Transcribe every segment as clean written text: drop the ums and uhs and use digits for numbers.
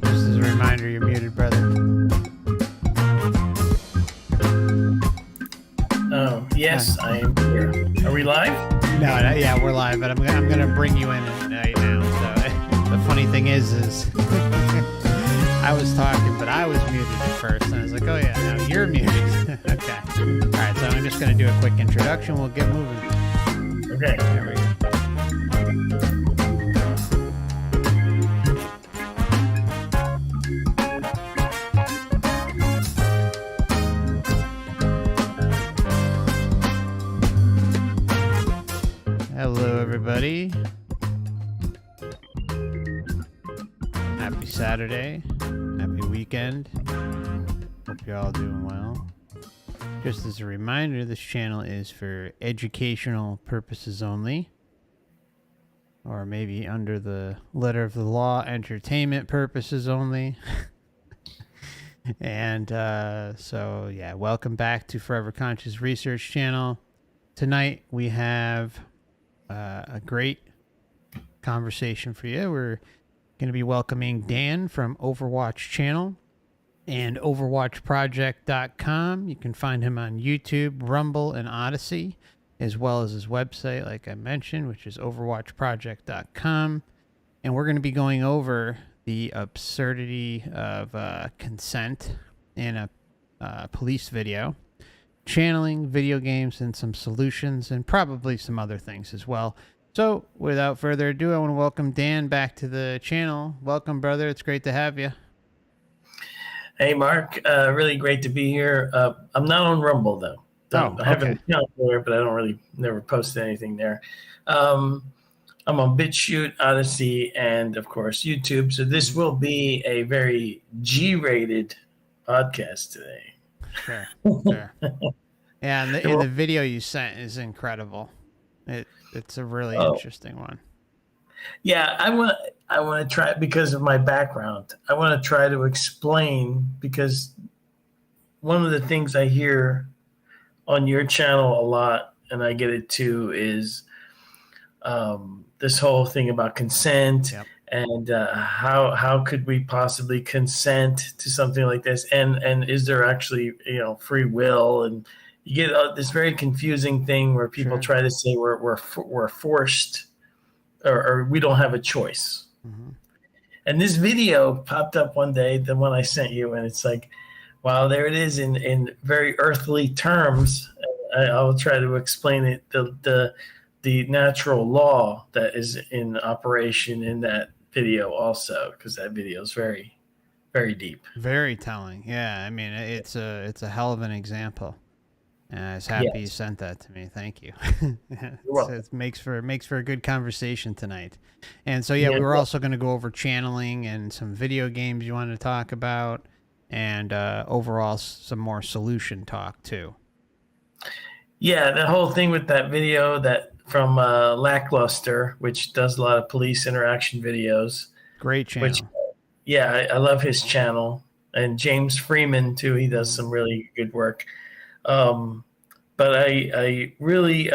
Just as a reminder, you're muted, brother. Oh, yes, I am here. Are we live? No, yeah, we're live, but I'm gonna bring you in right now. So the funny thing is I was talking, but I was muted at first, and I was like, oh yeah, now you're muted. Okay. All right, so I'm just gonna do a quick introduction. We'll get moving. Okay. There we go. Hello, everybody. Happy Saturday. Happy weekend. Hope you're all doing well. Just as a reminder, this channel is for educational purposes only. Or maybe under the letter of the law, entertainment purposes only. And so, yeah, welcome back to Forever Conscious Research Channel. Tonight we have a great conversation for you. We're going to be welcoming Dan from OverWatchChannel and OverWatchProject.com. You can find him on YouTube, Rumble, and Odysee, as well as his website, like I mentioned, which is OverWatchProject.com. And we're going to be going over the absurdity of consent in a police video, channeling, video games, and some solutions, and probably some other things as well. So without further ado, I want to welcome Dan back to the channel. Welcome, brother. It's great to have you. Hey, Mark. Really great to be here. I'm not on Rumble, though. I have an account there, but I don't never post anything there. I'm on BitChute, Odysee, and, of course, YouTube. So this will be a very G-rated podcast today. Sure. Yeah, and the video you sent is incredible. It's a really interesting one. Yeah, I want to try it because of my background. I want to try to explain, because one of the things I hear on your channel a lot, and I get it too, is this whole thing about consent. Yep. And how could we possibly consent to something like this? And is there actually, free will? And you get this very confusing thing where people try to say we're forced, or we don't have a choice. Mm-hmm. And this video popped up one day, the one I sent you, and it's like, wow, there it is in very earthly terms. I'll try to explain it, the natural law that is in operation in that video also, because that video is very, very deep, very telling. Yeah, I mean, it's a hell of an example. I was happy you sent that to me. Thank you. It makes for a good conversation tonight. And so we were also going to go over channeling and some video games you wanted to talk about, and overall some more solution talk too. Yeah, the whole thing with that video that from Lackluster, which does a lot of police interaction videos. Great channel. I love his channel. And James Freeman, too. He does some really good work. But I really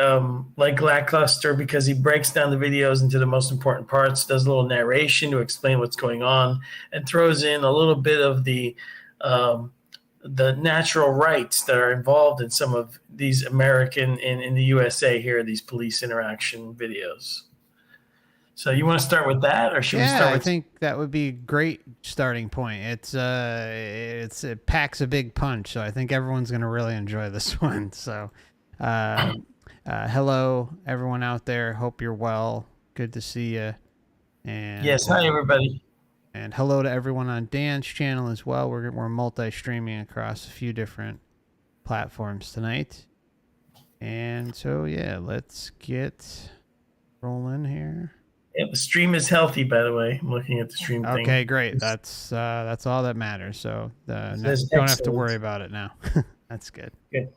like Lackluster because he breaks down the videos into the most important parts, does a little narration to explain what's going on, and throws in a little bit of the natural rights that are involved in some of these American in the USA here, these police interaction videos. So you want to start with that, or should we start with? I think that would be a great starting point. It packs a big punch, so I think everyone's going to really enjoy this one. So hello, everyone out there. Hope you're well. Good to see you. And yes, hi, everybody. And hello to everyone on Dan's channel as well. We're multi-streaming across a few different platforms tonight. And so, let's get rolling here. Yeah, the stream is healthy, by the way. I'm looking at the stream thing. Okay, great. That's all that matters. So don't have to worry about it now. That's good. Good.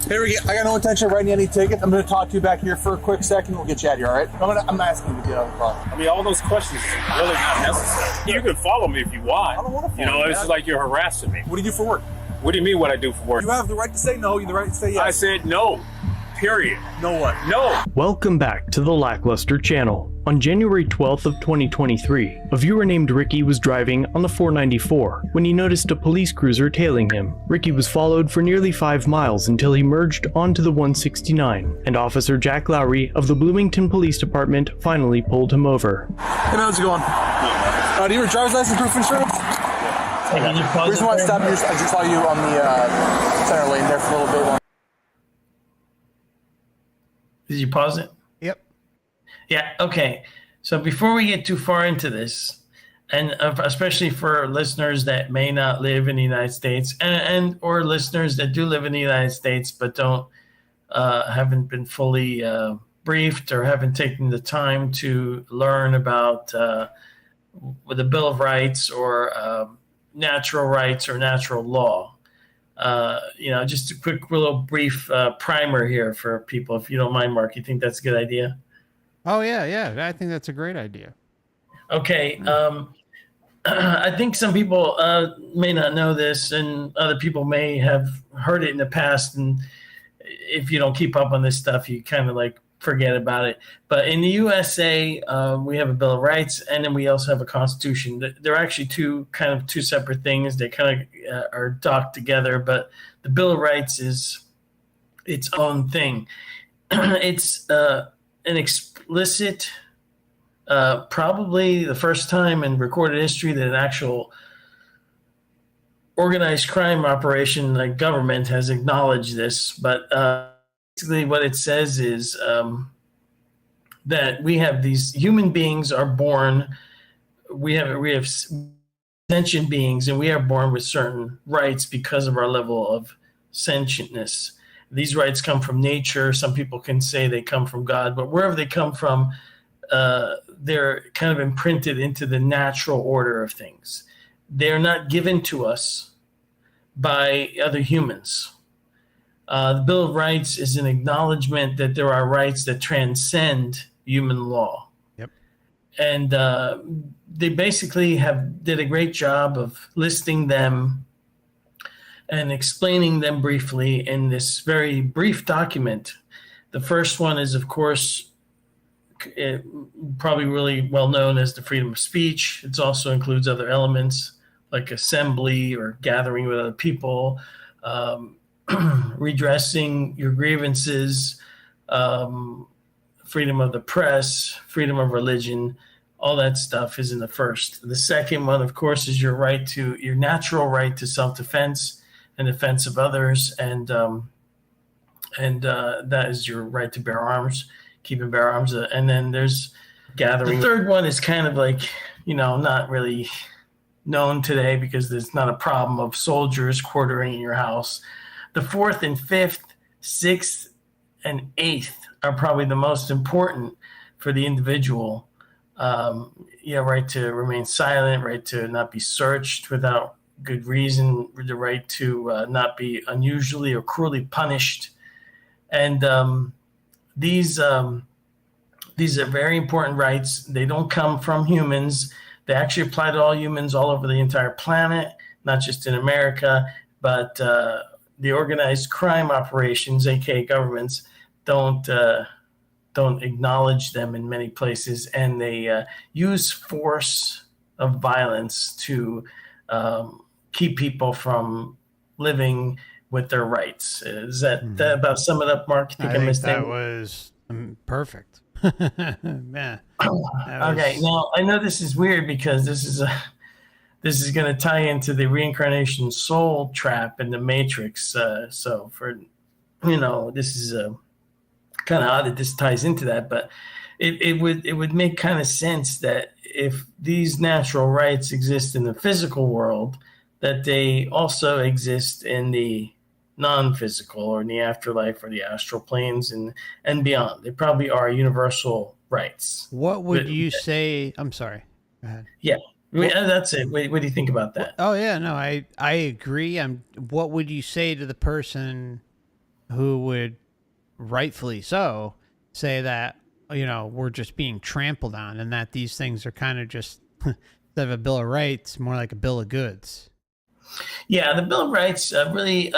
Here we go. I got no intention of writing any tickets. I'm going to talk to you back here for a quick second. We'll get you out of here, all right? I'm asking you to get out of the car. I mean, all those questions are really not necessary. You can follow me if you want. I don't want to follow you. It's like you're harassing me. What do you do for work? What do you mean what I do for work? You have the right to say no. You have the right to say yes. I said no. Period. No what? No. Welcome back to the Lackluster channel. On January 12th of 2023, a viewer named Ricky was driving on the 494 when he noticed a police cruiser tailing him. Ricky was followed for nearly 5 miles until he merged onto the 169, and Officer Jack Lowry of the Bloomington Police Department finally pulled him over. Hey man, how's it going? Do you have a driver's license, proof of insurance? Can you pause We just want to stop you. I just saw you on the center lane there for a little bit. Did you pause it? Yep. Yeah. Okay. So before we get too far into this, and especially for listeners that may not live in the United States, and or listeners that do live in the United States but haven't been fully briefed or haven't taken the time to learn about with the Bill of Rights or natural rights or natural law. Just a quick little brief primer here for people, if you don't mind, Mark. You think that's a good idea? Oh, yeah. I think that's a great idea. Okay. I think some people may not know this, and other people may have heard it in the past. And if you don't keep up on this stuff, you kind of like forget about it. But in the USA, we have a Bill of Rights, and then we also have a Constitution. They're actually two separate things. They kind of are docked together, but the Bill of Rights is its own thing. It's an explicit, probably the first time in recorded history that an actual organized crime operation like government has acknowledged this. But basically what it says is that we have these human beings are born, we have sentient beings, and we are born with certain rights because of our level of sentientness. These rights come from nature. Some people can say they come from God, but wherever they come from, they're kind of imprinted into the natural order of things. They're not given to us by other humans. The Bill of Rights is an acknowledgement that there are rights that transcend human law. Yep. And they basically did a great job of listing them and explaining them briefly in this very brief document. The first one is, of course, probably really well known as the freedom of speech. It also includes other elements like assembly or gathering with other people, redressing your grievances, freedom of the press, freedom of religion. All that stuff is in the first. The second one, of course, is your natural right to self-defense and defense of others, and that is your right to bear arms, keep and bear arms. And then there's gathering. The third one is kind of like, not really known today because there's not a problem of soldiers quartering in your house. The fourth and fifth, sixth and eighth are probably the most important for the individual. Right to remain silent, right to not be searched without good reason, the right to not be unusually or cruelly punished. And these are very important rights. They don't come from humans. They actually apply to all humans all over the entire planet, not just in America, but the organized crime operations, aka governments, don't acknowledge them in many places, and they use force of violence to keep people from living with their rights. Is that about sum it up, Mark? I think that was perfect. Yeah. Okay. Now I know this is weird because this is going to tie into the reincarnation soul trap in the Matrix. So this is kind of odd that this ties into that, but it would make kind of sense that if these natural rights exist in the physical world, that they also exist in the non-physical or in the afterlife or the astral planes and beyond. They probably are universal rights. What would you say? I'm sorry. Go ahead. Yeah, that's it. What do you think about that? Oh yeah, no, I agree. What would you say to the person who would rightfully so say that, we're just being trampled on and that these things are kind of just, instead of a Bill of Rights, more like a bill of goods? Yeah, the Bill of Rights really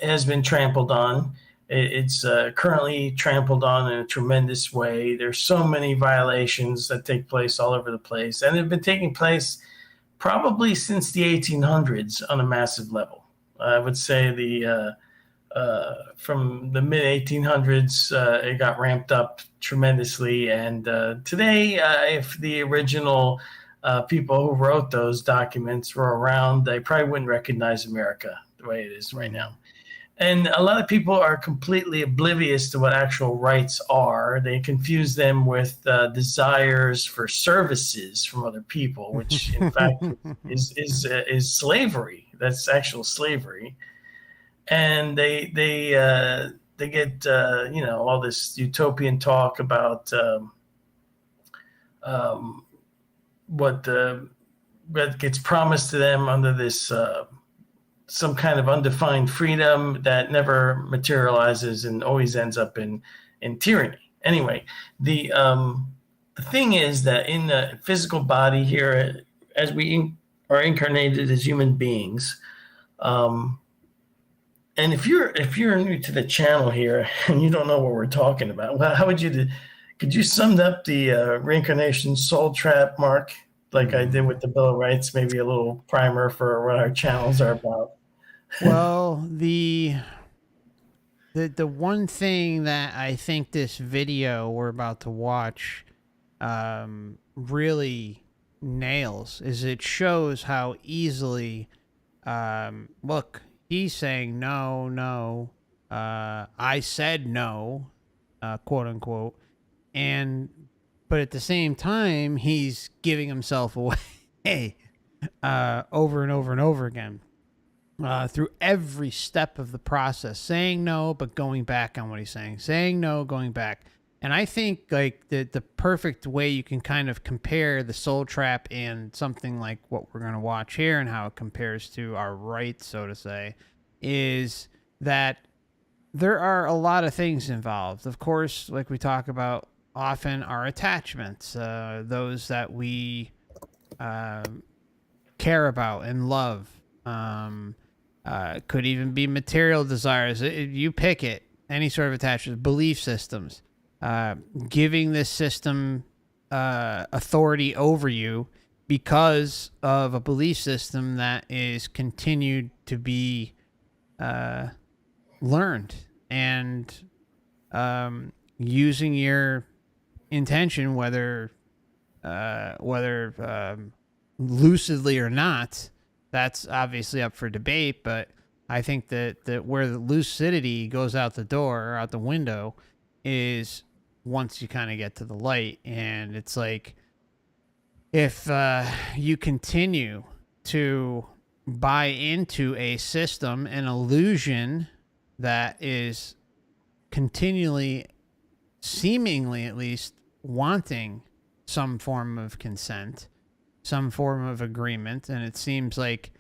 has been trampled on. It's currently trampled on in a tremendous way. There's so many violations that take place all over the place, and they've been taking place probably since the 1800s on a massive level. I would say from the mid 1800s, it got ramped up tremendously. And today, if the original people who wrote those documents were around, they probably wouldn't recognize America the way it is right now. And a lot of people are completely oblivious to what actual rights are. They confuse them with desires for services from other people, which in fact is slavery. That's actual slavery. And they get all this utopian talk about what gets promised to them under this some kind of undefined freedom that never materializes and always ends up in tyranny. Anyway, the thing is that in the physical body here, as we are incarnated as human beings, and if you're new to the channel here and you don't know what we're talking about, well, could you sum up the reincarnation soul trap, Mark, like I did with the Bill of Rights, maybe a little primer for what our channels are about? Well, the one thing that I think this video we're about to watch really nails is it shows how easily look, he's saying no, I said no, quote unquote, but at the same time he's giving himself away over and over and over again. Through every step of the process, saying no, but going back on what he's saying no, going back. And I think like the perfect way you can kind of compare the soul trap and something like what we're going to watch here and how it compares to our rights, so to say, is that there are a lot of things involved. Of course, like we talk about often, our attachments, those that we care about and love. Could even be material desires. You pick it. Any sort of attachments, belief systems, giving this system authority over you because of a belief system that is continued to be learned, and using your intention, whether lucidly or not. That's obviously up for debate, but I think that where the lucidity goes out the door or out the window is once you kind of get to the light. And it's like, if you continue to buy into a system, an illusion that is continually, seemingly at least, wanting some form of consent, some form of agreement, and it seems like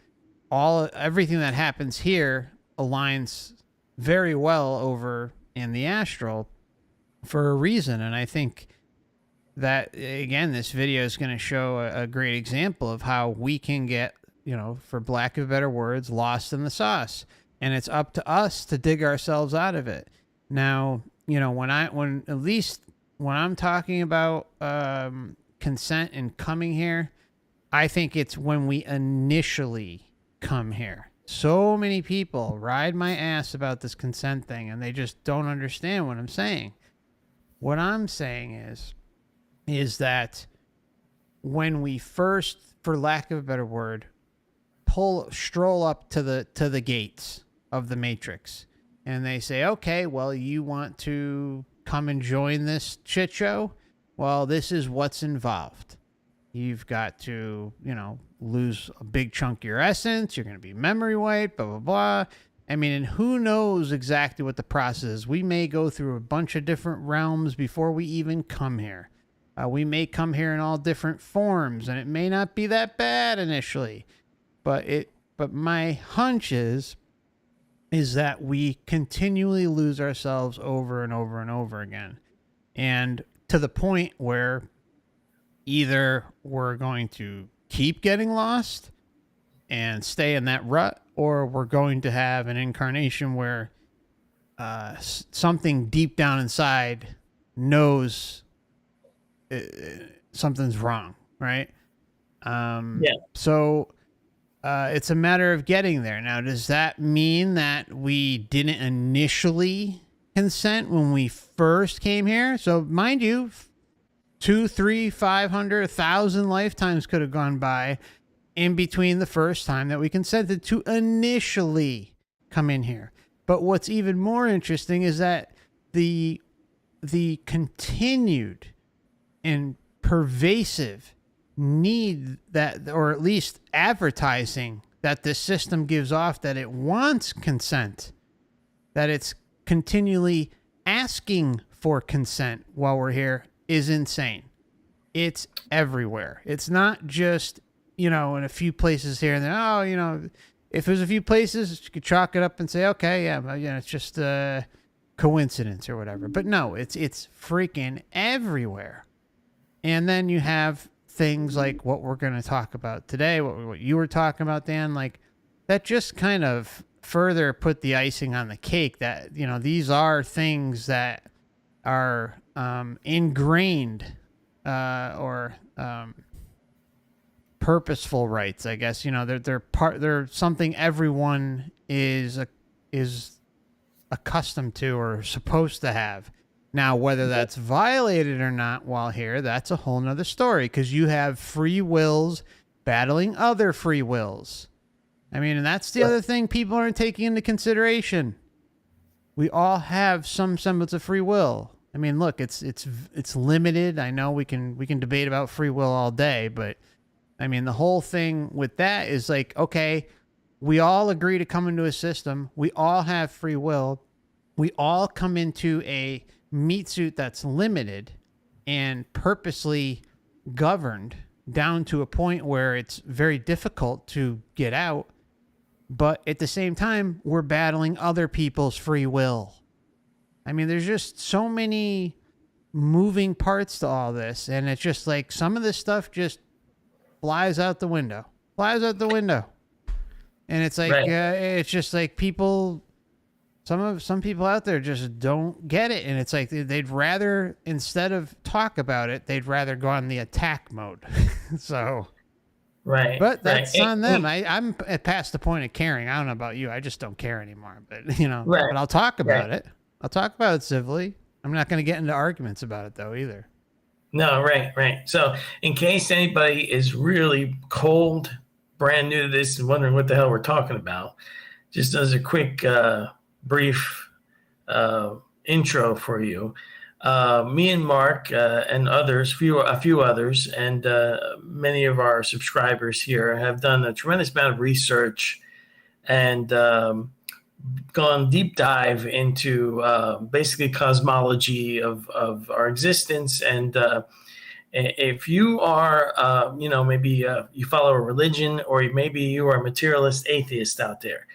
everything that happens here aligns very well over in the astral for a reason. And I think that, again, this video is going to show a great example of how we can get, for lack of better words, lost in the sauce, and it's up to us to dig ourselves out of it. Now, when I'm talking about consent and coming here, I think it's when we initially come here. So many people ride my ass about this consent thing, and they just don't understand what I'm saying. What I'm saying is that when we first, for lack of a better word, stroll up to the gates of the Matrix, and they say, okay, well, you want to come and join this shit show? Well, this is what's involved. You've got to, lose a big chunk of your essence. You're going to be memory wiped, blah, blah, blah. I mean, and who knows exactly what the process is. We may go through a bunch of different realms before we even come here. We may come here in all different forms, and it may not be that bad initially. But my hunch is that we continually lose ourselves over and over and over again. And to the point where either we're going to keep getting lost and stay in that rut, or we're going to have an incarnation where something deep down inside knows something's wrong, right? So it's a matter of getting there. Now, does that mean that we didn't initially consent when we first came here? So mind you, 2, 3, 500, 1,000 lifetimes could have gone by in between the first time that we consented to initially come in here. But what's even more interesting is that the continued and pervasive need that, or at least advertising that the system gives off, that it wants consent, that it's continually asking for consent while we're here, is insane. It's everywhere. It's not just, in a few places here and there. If there's a few places, you could chalk it up and say, okay, yeah, it's just a coincidence or whatever. But no, it's freaking everywhere. And then you have things like what we're going to talk about today, what you were talking about, Dan, like that just kind of further put the icing on the cake that, these are things that are ingrained or purposeful rights, I guess. They're something everyone is accustomed to or supposed to have. Now, whether that's violated or not while here, that's a whole nother story, because you have free wills battling other free wills. I mean, and that's the other thing people aren't taking into consideration. We all have some semblance of free will. I mean, look, it's limited. I know we can debate about free will all day, but I mean, the whole thing with that is like, okay, we all agree to come into a system. We all have free will. We all come into a meat suit that's limited and purposely governed down to a point where it's very difficult to get out. But at the same time, we're battling other people's free will. I mean, there's just so many moving parts to all this. And it's just like some of this stuff just flies out the window. And it's like, it's just like people... Some people out there just don't get it, and it's like they'd rather, instead of talk about it, they'd rather go on the attack mode. So, right. But that's on them. I'm past the point of caring. I don't know about you. I just don't care anymore. But but I'll talk about it. I'll talk about it civilly. I'm not going to get into arguments about it though either. No, right. So, in case anybody is really cold, brand new to this, and wondering what the hell we're talking about, just as a quick. Brief intro for you. Me and Mark and others, a few others, and many of our subscribers here have done a tremendous amount of research and gone deep dive into basically cosmology of our existence. And if you are, maybe you follow a religion, or maybe you are a materialist atheist out there,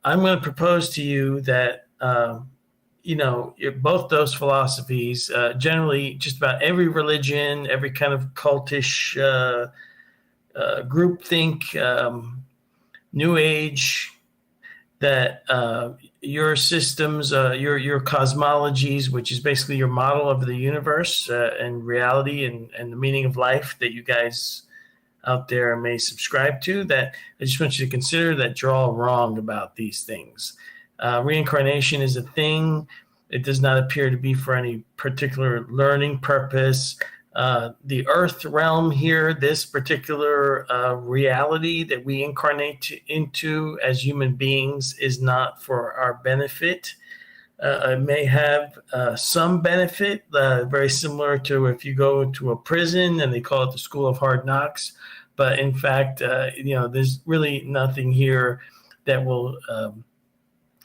I'm going to propose to you that, both those philosophies, generally just about every religion, every kind of cultish groupthink, New Age, that your systems, your cosmologies, which is basically your model of the universe and reality and the meaning of life that you guys out there may subscribe to, that I just want you to consider that you're all wrong about these things. Reincarnation is a thing. It does not appear to be for any particular learning purpose. The earth realm here, this particular reality that we incarnate into as human beings, is not for our benefit. It may have some benefit, very similar to if you go to a prison and they call it the School of Hard Knocks. But in fact, there's really nothing here that will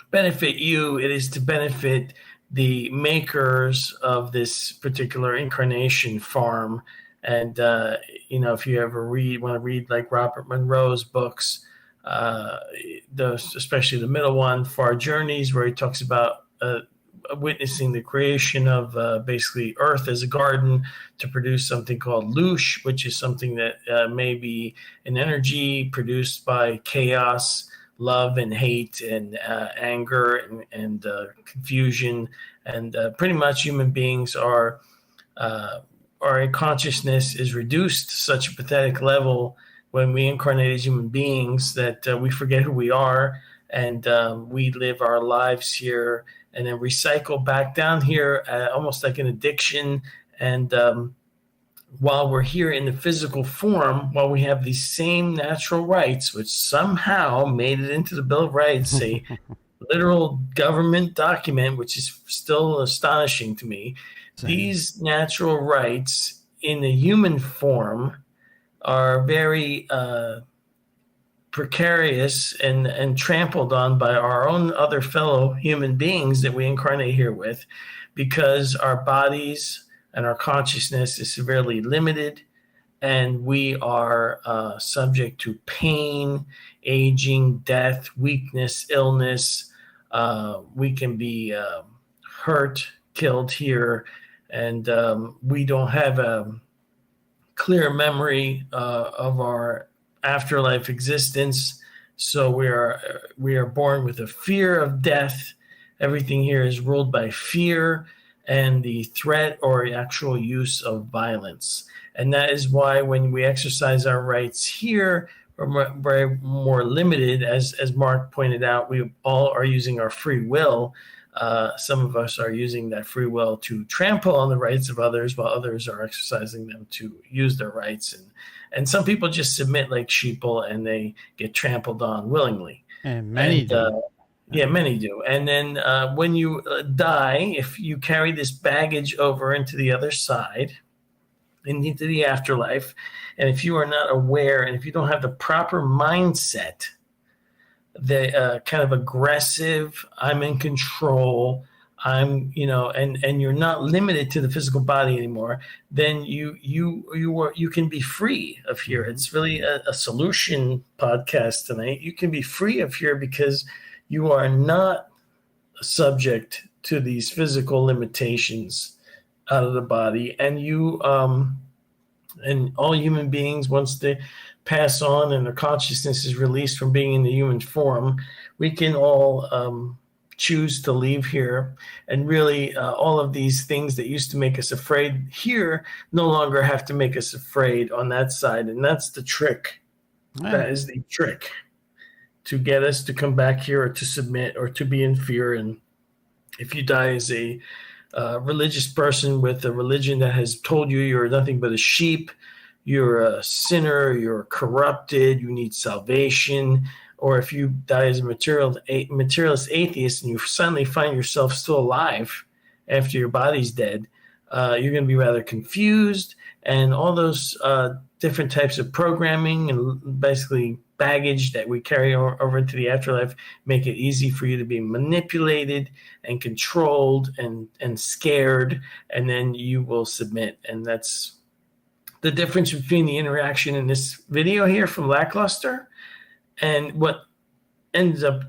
benefit you. It is to benefit the makers of this particular incarnation farm. And, if you ever want to read like Robert Monroe's books, especially the middle one, Far Journeys, where he talks about witnessing the creation of basically Earth as a garden to produce something called Loosh, which is something that may be an energy produced by chaos, love and hate and anger and confusion. And pretty much human beings are, our consciousness is reduced to such a pathetic level when we incarnate as human beings that we forget who we are, and we live our lives here and then recycle back down here, almost like an addiction. And while we're here in the physical form, while we have these same natural rights, which somehow made it into the Bill of Rights, a literal government document, which is still astonishing to me. Same. These natural rights in the human form are very precarious and trampled on by our own other fellow human beings that we incarnate here with, because our bodies and our consciousness is severely limited, and we are subject to pain, aging, death, weakness, illness. We can be hurt, killed here, and we don't have a clear memory of our afterlife existence. So we are born with a fear of death. Everything here is ruled by fear and the threat or actual use of violence. And that is why when we exercise our rights here, we're very more limited. As Mark pointed out, we all are using our free will. Some of us are using that free will to trample on the rights of others, while others are exercising them to use their rights. And some people just submit like sheeple, and they get trampled on willingly. And many do. Yeah, many do. And then when you die, if you carry this baggage over into the other side, into the afterlife, and if you are not aware, and if you don't have the proper mindset, the kind of aggressive, I'm in control, and you're not limited to the physical body anymore, then you can be free of here. It's really a solution podcast tonight. You can be free of here because you are not subject to these physical limitations out of the body. And you, and all human beings, once they pass on and their consciousness is released from being in the human form, we can all choose to leave here. And really, all of these things that used to make us afraid here no longer have to make us afraid on that side. And that's the trick. Right. That is the trick, to get us to come back here or to submit or to be in fear. And if you die as a religious person with a religion that has told you you're nothing but a sheep, you're a sinner, you're corrupted, you need salvation, or if you die as a materialist atheist and you suddenly find yourself still alive after your body's dead, you're going to be rather confused, and all those different types of programming and basically baggage that we carry over into the afterlife make it easy for you to be manipulated and controlled and scared, and then you will submit. And that's the difference between the interaction in this video here from Lackluster and what ends up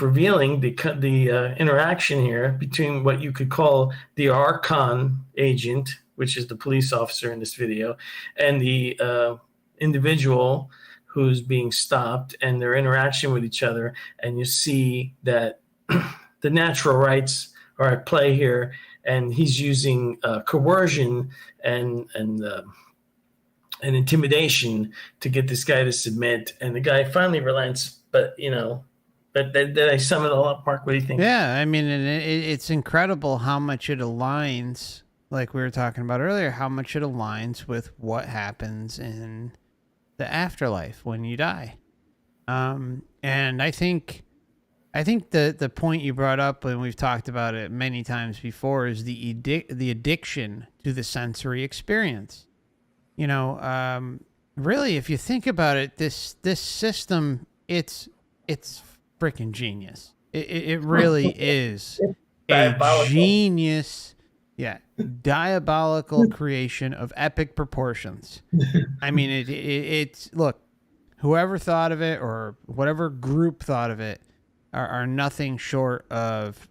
revealing the interaction here between what you could call the Archon agent, which is the police officer in this video, and the individual who's being stopped, and their interaction with each other. And you see that the natural rights are at play here, and he's using coercion and intimidation to get this guy to submit. And the guy finally relents, but did I sum it all up, Mark? What do you think? Yeah, I mean, and it's incredible how much it aligns, like we were talking about earlier, how much it aligns with what happens in the afterlife when you die. And I think the point you brought up, and we've talked about it many times before, is the addiction to the sensory experience. Really, if you think about it, this system, it's freaking genius. It really is a genius. Yeah, diabolical creation of epic proportions. I mean, it's look, whoever thought of it or whatever group thought of it are nothing short of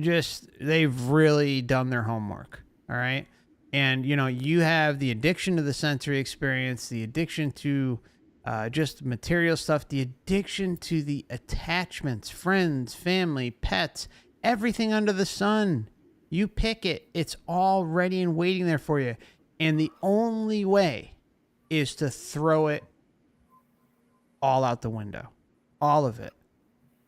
just, they've really done their homework. All right. And, you have the addiction to the sensory experience, the addiction to just material stuff, the addiction to the attachments, friends, family, pets, everything under the sun. You pick it. It's all ready and waiting there for you. And the only way is to throw it all out the window. All of it.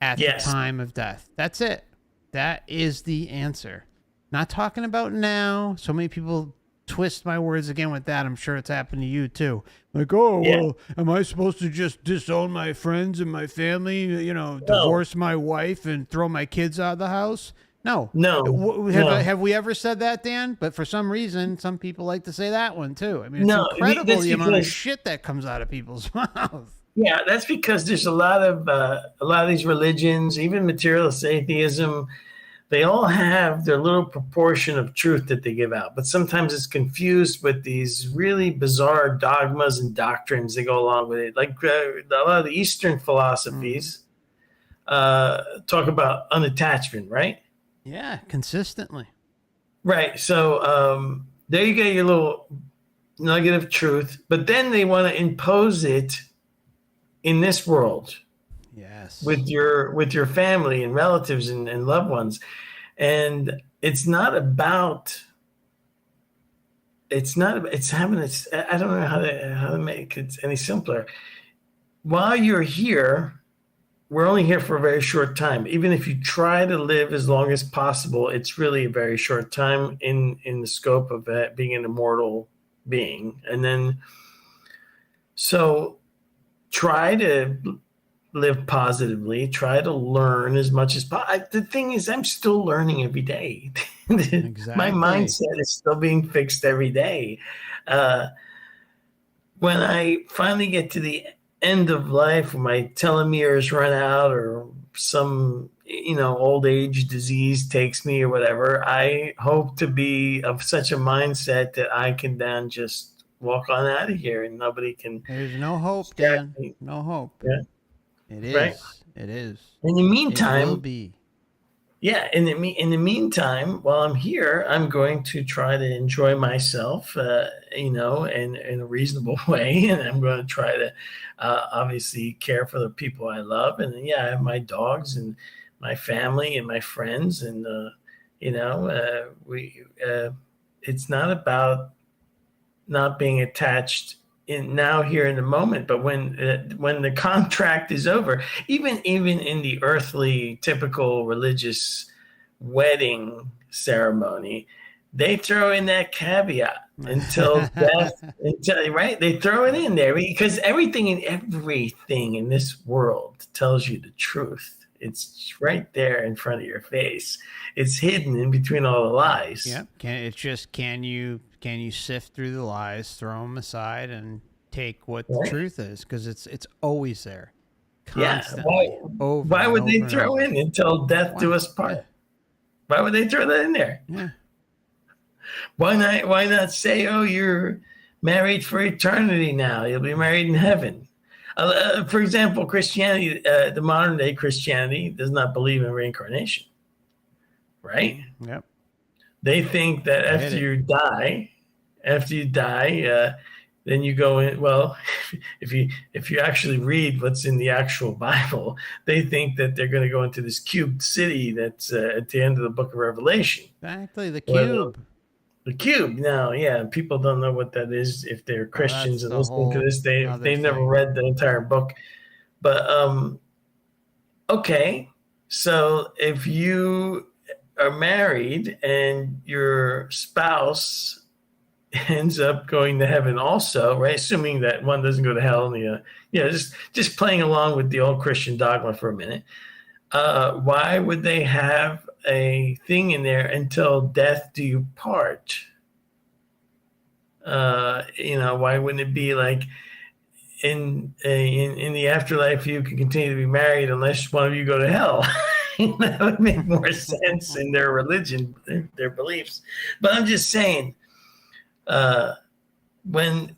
At the time of death. That's it. That is the answer. Not talking about now. So many people twist my words again with that. I'm sure it's happened to you too. Like, oh, well, am I supposed to just disown my friends and my family, you know, divorce my wife and throw my kids out of the house? No. Have we ever said that, Dan? But for some reason, some people like to say that one too. I mean, it's incredible the amount of shit that comes out of people's mouths. Yeah, that's because there's a lot of these religions, even materialist atheism, they all have their little proportion of truth that they give out. But sometimes it's confused with these really bizarre dogmas and doctrines that go along with it. Like a lot of the Eastern philosophies talk about unattachment, right? Yeah, consistently. Right. So there you get your little nugget of truth. But then they want to impose it in this world. Yes. With your family and relatives and loved ones. And it's having it's I don't know how to make it any simpler. While you're here, we're only here for a very short time. Even if you try to live as long as possible, it's really a very short time in the scope of being an immortal being. And then so try to live positively, try to learn as much as possible. The thing is, I'm still learning every day. Exactly. My mindset is still being fixed every day. When I finally get to the end of life, when my telomeres run out or some, old age disease takes me or whatever, I hope to be of such a mindset that I can then just walk on out of here and nobody can. There's no hope, Dan. No hope. Yeah. It is. Right? It is. In the meantime, it will be. Yeah. In the meantime, while I'm here, I'm going to try to enjoy myself, in a reasonable way, and I'm going to try to obviously care for the people I love, and I have my dogs and my family and my friends, and it's not about not being attached here in the moment, but when the contract is over, even in the earthly typical religious wedding ceremony, they throw in that caveat until death, right? They throw it in there because everything in this world tells you the truth. It's right there in front of your face. It's hidden in between all the lies. Yeah. Can you sift through the lies, throw them aside, and take what the truth is? Because it's always there, constantly. Yeah. Why would they throw in until death do us part? Yeah. Why would they throw that in there? Yeah. Why not say, oh, you're married for eternity now. You'll be married in heaven. For example, Christianity, the modern day Christianity does not believe in reincarnation, right? Yep. They think that after you die, then you go in. Well, if you actually read what's in the actual Bible, they think that they're going to go into this cubed city that's at the end of the book of Revelation. Exactly, the cube. The cube. Now, people don't know what that is if they're Christians and listening to this. They've never read the entire book. But okay, so if you are married and your spouse ends up going to heaven also, right? Assuming that one doesn't go to hell, and just playing along with the old Christian dogma for a minute. Why would they have a thing in there until death do you part? Why wouldn't it be like in the afterlife you can continue to be married unless one of you go to hell? That would make more sense in their religion, their beliefs. But I'm just saying, when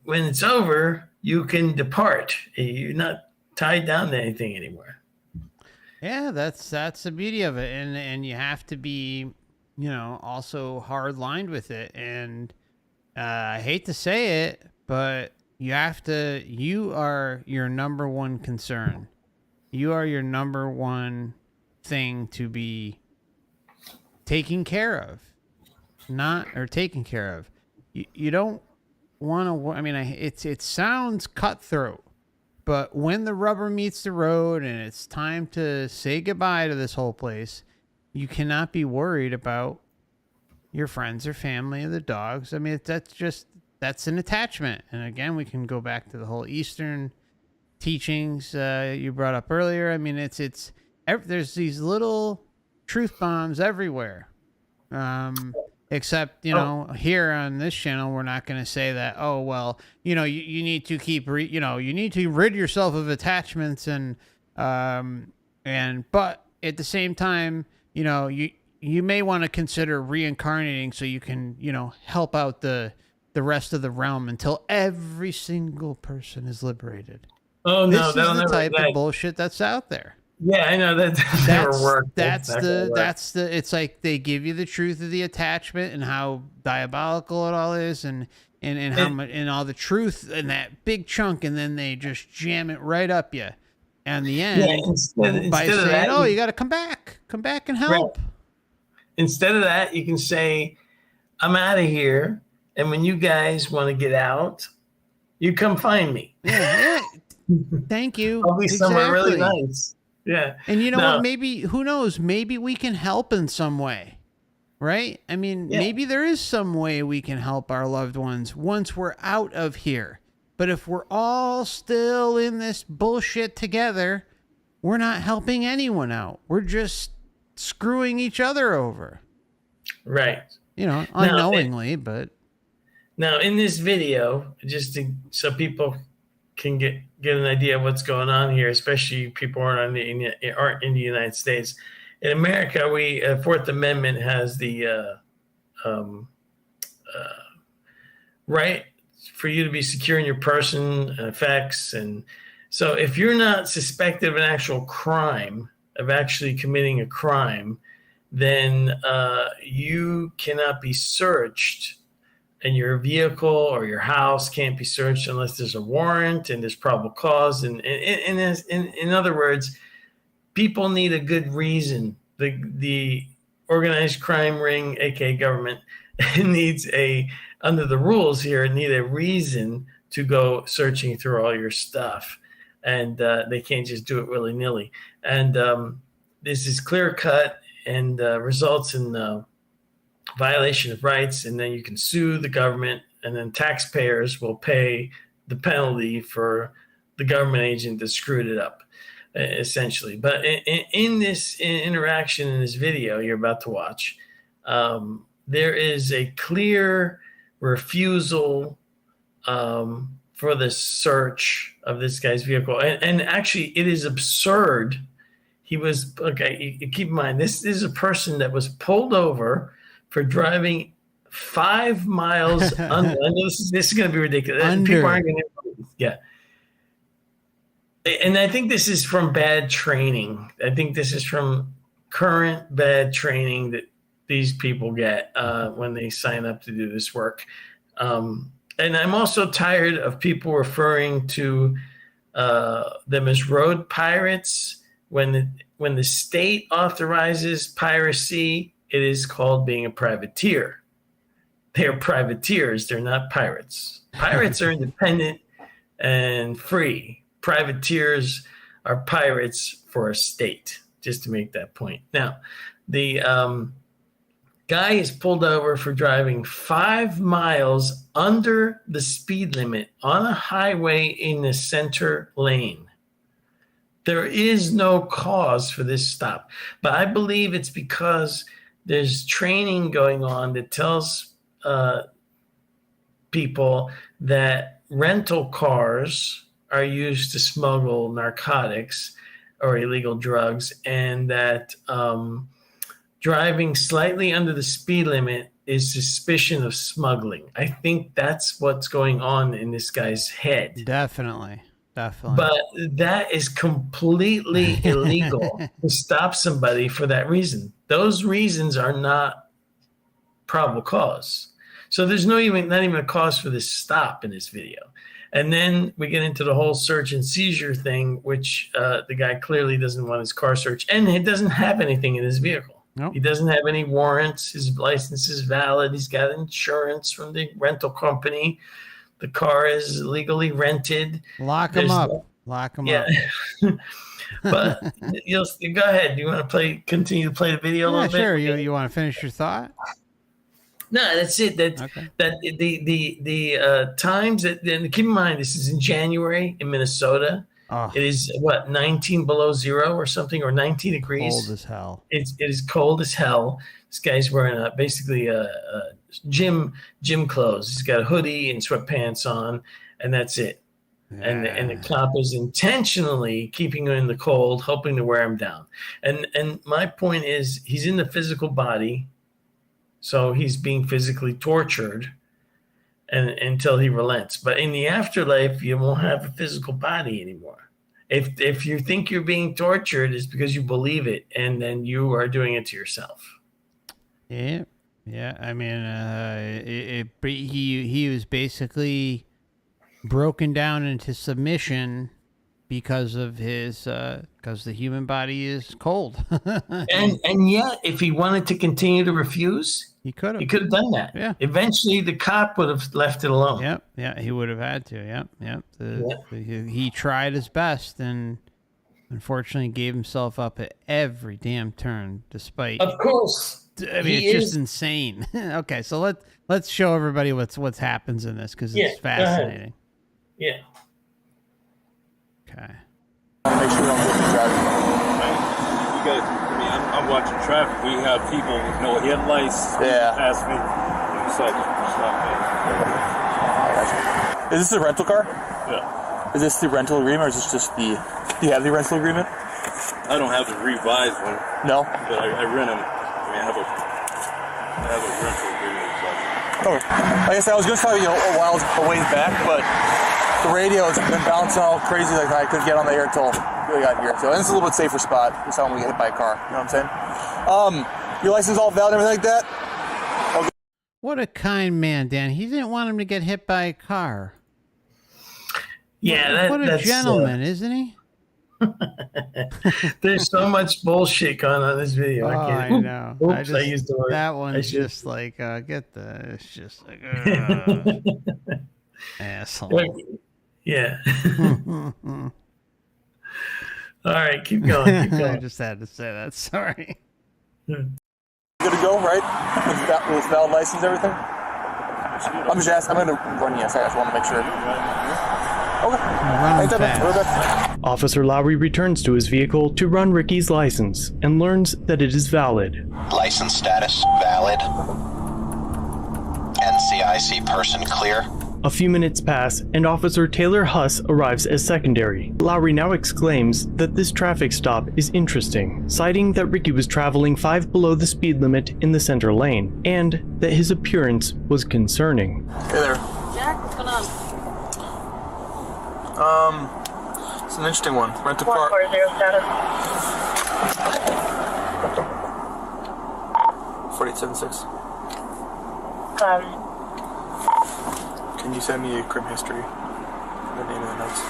it's over, you can depart. You're not tied down to anything anymore. Yeah, that's the beauty of it, and you have to be, also hard lined with it. And I hate to say it, but you are your number one concern. You are your number one thing to be taken care of. Taken care of. You don't want to, I mean, it sounds cutthroat, but when the rubber meets the road and it's time to say goodbye to this whole place, you cannot be worried about your friends or family or the dogs. I mean, that's an attachment. And again, we can go back to the whole Eastern teachings you brought up earlier. I mean, there's these little truth bombs everywhere. Except, here on this channel, we're not going to say that, oh, well, you need to you need to rid yourself of attachments but at the same time, you may want to consider reincarnating so you can, help out the rest of the realm until every single person is never Oh, no, this is the type of bullshit that's out there. Yeah, I know that never worked. It's like they give you the truth of the attachment and how diabolical it all is and how much and all the truth in that big chunk, and then they just jam it right up you. And the end by saying, that, "Oh, you got to come back and help." Right. Instead of that, you can say, "I'm out of here, and when you guys want to get out, you come find me." Yeah. Thank you. I'll be somewhere really nice. Yeah. And you know what? Maybe, who knows? Maybe we can help in some way, right? I mean, maybe there is some way we can help our loved ones once we're out of here. But if we're all still in this bullshit together, we're not helping anyone out. We're just screwing each other over. Right. Unknowingly, but. Now, in this video, so people can get an idea of what's going on here, especially people who aren't in the United States. In America, Fourth Amendment has the right for you to be secure in your person and effects. And so if you're not suspected of an actual crime, of actually committing a crime, then you cannot be searched. And your vehicle or your house can't be searched unless there's a warrant and there's probable cause. And in other words, people need a good reason. The organized crime ring, aka government, needs under the rules here, need a reason to go searching through all your stuff, and they can't just do it willy nilly. And this is clear cut and results in violation of rights, and then you can sue the government, and then taxpayers will pay the penalty for the government agent that screwed it up, essentially. But in this interaction in this video you're about to watch, there is a clear refusal for the search of this guy's vehicle, and actually it is absurd. He was keep in mind, this is a person that was pulled over for driving 5 miles under. I know this is going to be ridiculous. People aren't going to. Yeah. And I think this is from bad training. I think this is from current bad training that these people get when they sign up to do this work. And I'm also tired of people referring to them as road pirates. When the state authorizes piracy, it is called being a privateer. They're privateers. They're not pirates. Pirates are independent and free. Privateers are pirates for a state, just to make that point. Now, the guy is pulled over for driving 5 miles under the speed limit on a highway in the center lane. There is no cause for this stop, but I believe it's because there's training going on that tells people that rental cars are used to smuggle narcotics or illegal drugs, and that driving slightly under the speed limit is suspicion of smuggling. I think that's what's going on in this guy's head. Definitely. But that is completely illegal to stop somebody for that reason. Those reasons are not probable cause. So there's not even a cause for this stop in this video. And then we get into the whole search and seizure thing, which the guy clearly doesn't want his car searched, and he doesn't have anything in his vehicle. Nope. He doesn't have any warrants. His license is valid. He's got insurance from the rental company. The car is legally rented. Lock him up. Lock him up. But go ahead. Do you want to continue to play the video a little bit? Sure. You want to finish your thought? No, that's it. That the times that, and keep in mind, this is in January in Minnesota. Oh. It is 19 below zero or something, or 19 degrees. Cold as hell. It is cold as hell. This guy's wearing basically a gym clothes. He's got a hoodie and sweatpants on, and that's it. Yeah. And the cop is intentionally keeping him in the cold, hoping to wear him down. And my point is, he's in the physical body, so he's being physically tortured, and until he relents. But in the afterlife, you won't have a physical body anymore. If you think you're being tortured, it's because you believe it, and then you are doing it to yourself. Yeah. I mean, he was basically broken down into submission because of because the human body is cold. and yet, if he wanted to continue to refuse, he could have done that. Yeah. Eventually, the cop would have left it alone. Yep. Yeah, he would have had to. Yep. He tried his best and unfortunately gave himself up at every damn turn, despite. Of course. I mean, it's just insane. Okay, so let's show everybody what's happens in this, because it's fascinating. Yeah. Okay. Make sure I'm with the driving. I'm watching traffic. We have people with no headlights pass me. Is this a rental car? Yeah. Is this the rental agreement, or is this just do you have the rental agreement? I don't have the revised one. No? But I rent them. I have a rental agreement. Okay. Like I said, I was going to tell you a while ways back, but the radio has been bouncing all crazy like that. I couldn't get on the air until we got here. So, and it's a little bit safer spot. It's not when we get hit by a car. You know what I'm saying? Your license all valid and everything like that? Okay. What a kind man, Dan. He didn't want him to get hit by a car. Yeah, what a gentleman, isn't he? There's so much bullshit going on in this video. I know. Oops, I used the word. That one's just like, get the. It's just like, asshole. Yeah. All right, keep going. I just had to say that. Sorry. Good to go, right? With valid license, everything? I'm just asking. I'm going to run yes. I just want to make sure. Okay. Officer Lowry returns to his vehicle to run Ricky's license and learns that it is valid. License status valid. NCIC person clear. A few minutes pass, and Officer Taylor Huss arrives as secondary. Lowry now exclaims that this traffic stop is interesting, citing that Ricky was traveling 5 below the speed limit in the center lane, and that his appearance was concerning. Hey there. Jack, what's going on? It's an interesting one. Rent a car. 140 status. 4876. Can you send me a crime history? The name of the notes.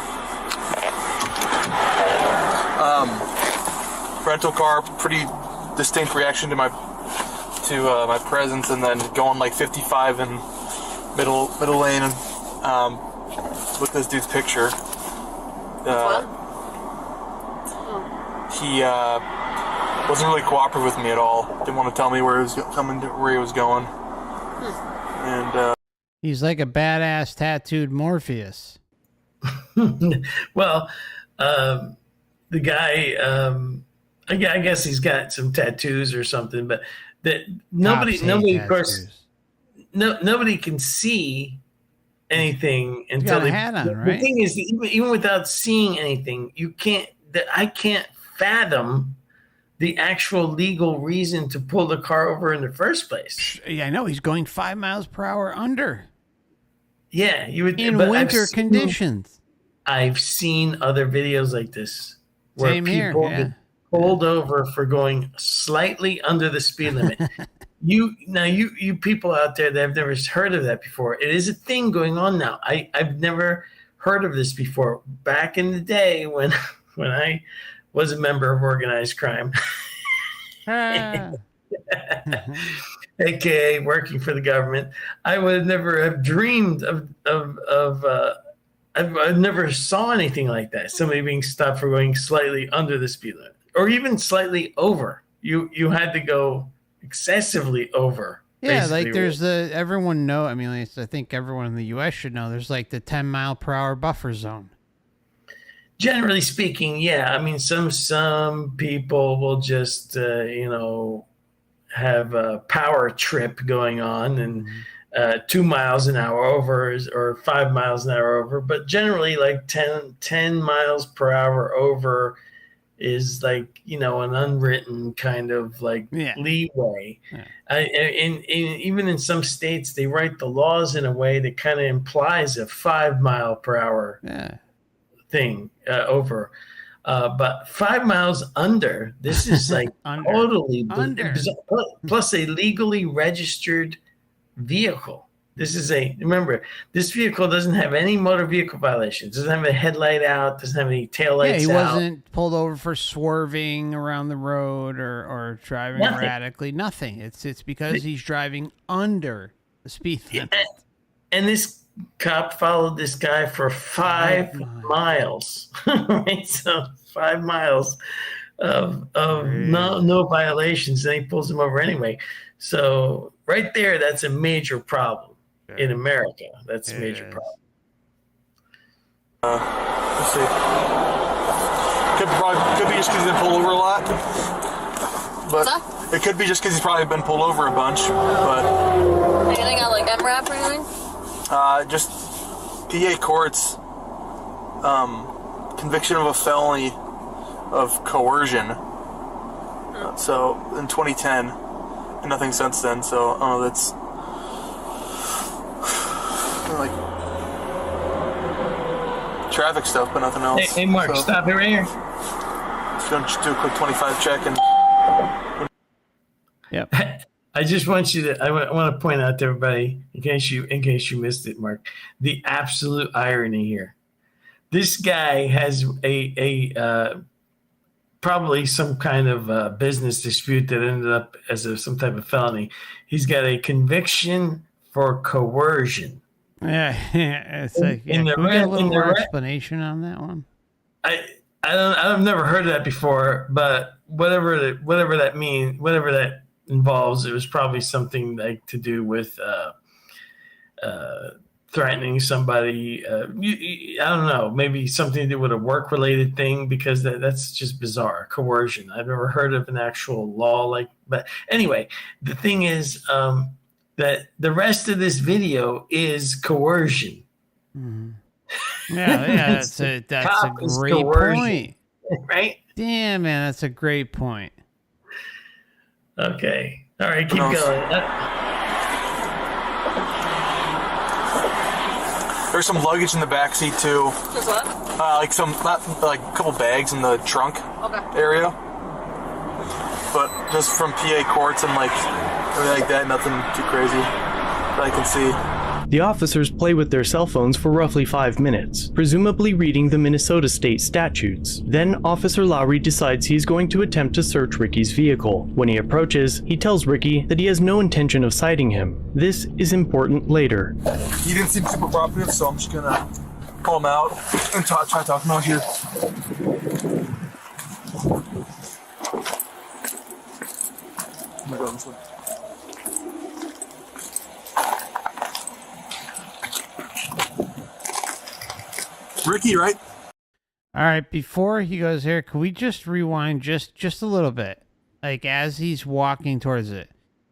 Rental car, pretty distinct reaction to my presence, and then going like 55 in middle lane, and with this dude's picture. He wasn't really cooperative with me at all. Didn't want to tell me where he was coming, where he was going, and. He's like a badass tattooed Morpheus. Well, the guy, I guess he's got some tattoos or something, but nobody, of course, nobody can see anything until they hat on, right? The thing is, even without seeing anything, I can't fathom the actual legal reason to pull the car over in the first place. Yeah, I know. He's going 5 miles per hour under. Yeah, you would in winter conditions. I've seen other videos like this where Same people here, get pulled over for going slightly under the speed limit. You people out there that have never heard of that before, it is a thing going on now. I've never heard of this before. Back in the day when I was a member of organized crime, aka working for the government, I would never have dreamed I never saw anything like that. Somebody being stopped for going slightly under the speed limit, or even slightly over. You had to go excessively over. Yeah, like there's everyone know. I mean, I think everyone in the U.S. should know. There's like the 10-mile-per-hour buffer zone. Generally speaking, yeah. I mean, some people will just have a power trip going on and 2 miles an hour over or 5 miles an hour over, but generally like 10 miles per hour over is like, an unwritten kind of like leeway. Yeah. And even in some states, they write the laws in a way that kind of implies a 5 mile per hour thing over. But 5 miles under, this is like totally under. Plus a legally registered vehicle. Remember, this vehicle doesn't have any motor vehicle violations. Doesn't have a headlight out. Doesn't have any taillights out. Yeah, he wasn't pulled over for swerving around the road or driving erratically. Nothing. It's because he's driving under the speed limit. And this cop followed this guy for 5 miles. Right? So 5 miles of no violations, and he pulls him over anyway. So right there, that's a major problem in America. That's a major problem. Let's see. Could be just because he's been pulled over a lot. But it could be just because he's probably been pulled over a bunch. But anything on like MRAP or anything? Just PA courts, conviction of a felony of coercion. So in 2010, and nothing since then. So I don't know. That's like traffic stuff, but nothing else. Hey Mark, stop it right here. Just gonna do a quick 25 check and. Yep. I just want you to. I want to point out to everybody, in case you missed it, Mark, the absolute irony here. This guy has a probably some kind of business dispute that ended up as some type of felony. He's got a conviction for coercion. Yeah, it's like can we get a little more explanation on that one? I've never heard of that before, but whatever that means, whatever that involves, it was probably something like to do with threatening somebody. I don't know, maybe something to do with a work-related thing, because that's just bizarre. Coercion. I've never heard of an actual law like. But anyway, the thing is that the rest of this video is coercion. Mm-hmm. Yeah, that's a great point. Right? Damn, man, that's a great point. Okay. All right, keep going. There's some luggage in the back seat too. Just what? Like a couple bags in the trunk area. But just from PA courts and like everything like that, nothing too crazy that I can see. The officers play with their cell phones for roughly 5 minutes, presumably reading the Minnesota state statutes. Then Officer Lowry decides he's going to attempt to search Ricky's vehicle. When he approaches, he tells Ricky that he has no intention of citing him. This is important later. He didn't seem super cooperative, so I'm just gonna call him out and try to talk him out here. I'm gonna go this way. Ricky, right? All right, before he goes here, can we just rewind just a little bit? Like as he's walking towards it.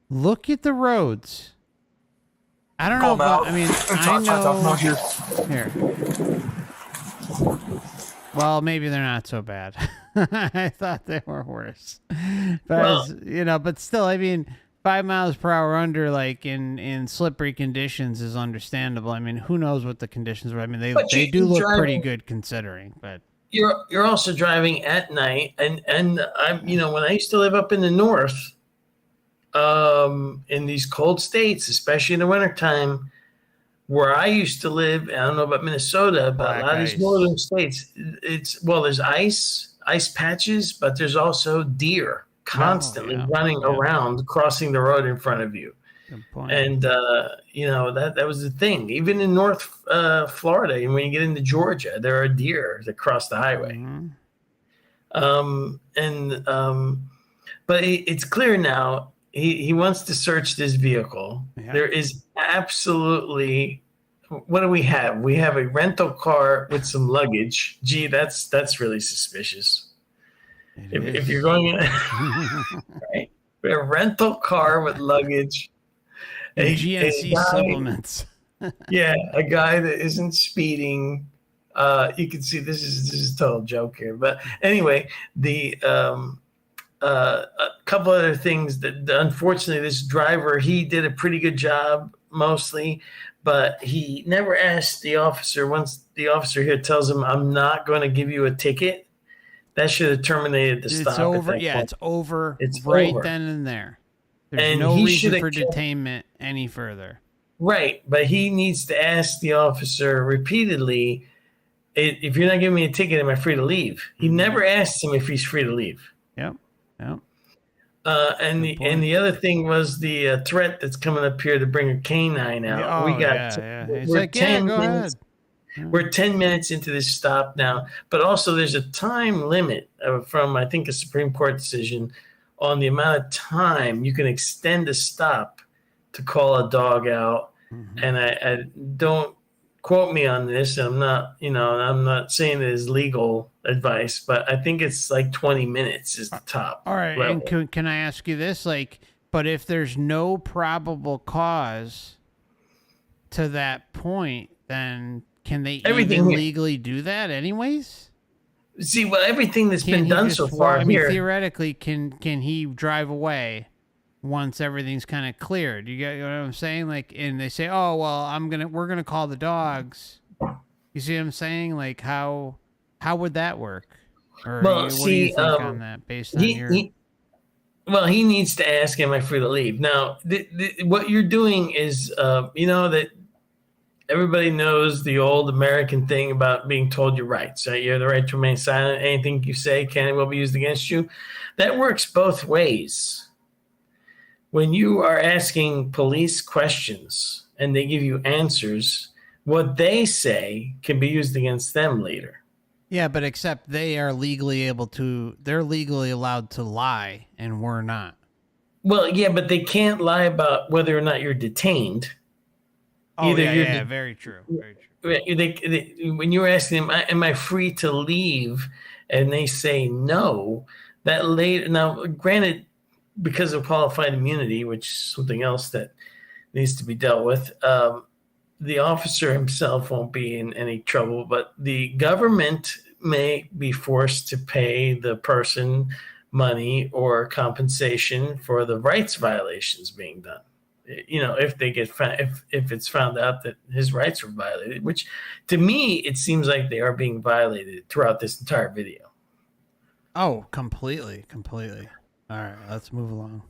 Look at the roads. I don't know about, I mean, I know here. Well, maybe they're not so bad. I thought they were worse. But but still, I mean, 5 miles per hour under, like in slippery conditions, is understandable. I mean, who knows what the conditions were? I mean, they do look pretty good considering. But you're also driving at night, and I'm when I used to live up in the north, in these cold states, especially in the wintertime, Where I used to live, I don't know about Minnesota, but Black a lot of these ice. northern states, there's ice patches, but there's also deer constantly running around, crossing the road in front of you. Good point. And that was the thing. Even in North Florida, and when you get into Georgia, there are deer that cross the highway. But it's clear now. He wants to search this vehicle. Yeah. There is absolutely. What do we have? We have a rental car with some luggage. Gee, that's really suspicious. If you're going in, right? A rental car with luggage. GNC supplements. Yeah, a guy that isn't speeding. You can see this is a total joke here, but anyway, a couple other things that unfortunately this driver, he did a pretty good job mostly, but he never asked the officer. Once the officer here tells him, "I'm not going to give you a ticket," that should have terminated the stop. It's over. Yeah, point. It's over. It's right over. Then and there. There's no reason for detainment any further. Right, but he needs to ask the officer repeatedly, "If you're not giving me a ticket, am I free to leave?" He never asked him if he's free to leave. Yep. And the other thing was the threat that's coming up here to bring a canine out. We got we're 10 minutes. We're 10 minutes into this stop now, but also there's a time limit from I think a Supreme Court decision on the amount of time you can extend a stop to call a dog out. And I don't quote me on this. I'm not saying it is legal advice, but I think it's like 20 minutes is the top. All right. Level. And can I ask you this? But if there's no probable cause to that point, then can they even legally do that anyways? See, well, everything that's been done so far here. Theoretically, can he drive away once everything's kind of cleared? You get what I'm saying? And they say, "Oh, well, we're gonna call the dogs." You see what I'm saying? How would that work? Or what do you think on that based on your? He needs to ask, "Am I free to leave?" Now, what you're doing is, that everybody knows the old American thing about being told your rights. Right? You have the right to remain silent. Anything you say can and will be used against you. That works both ways. When you are asking police questions and they give you answers, what they say can be used against them later. Yeah, but except they're legally allowed to lie and we're not. Well, yeah, but they can't lie about whether or not you're detained. Oh, very true. Very true. When you're asking them, "Am I free to leave?" and they say no, that later. Now, granted, because of qualified immunity, which is something else that needs to be dealt with, the officer himself won't be in any trouble, but the government may be forced to pay the person money or compensation for the rights violations being done. If they get if it's found out that his rights were violated, which to me it seems like they are being violated throughout this entire video. Oh, completely. All right, let's move along.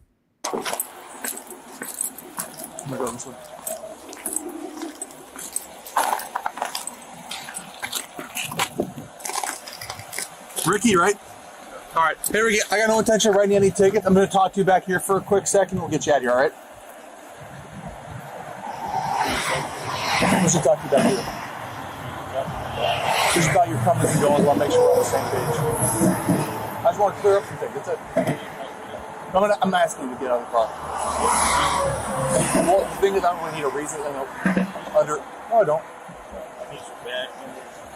Ricky, right? All right. Hey, Ricky, I got no intention of writing any ticket. I'm going to talk to you back here for a quick second. We'll get you out of here, all right? Let's just talk to you back here. Just about your coming and going. I want to make sure we're on the same page. I just want to clear up some things. That's it. I'm asking you to get out of the car. Well, the thing is, I don't really need a reason. No, I don't.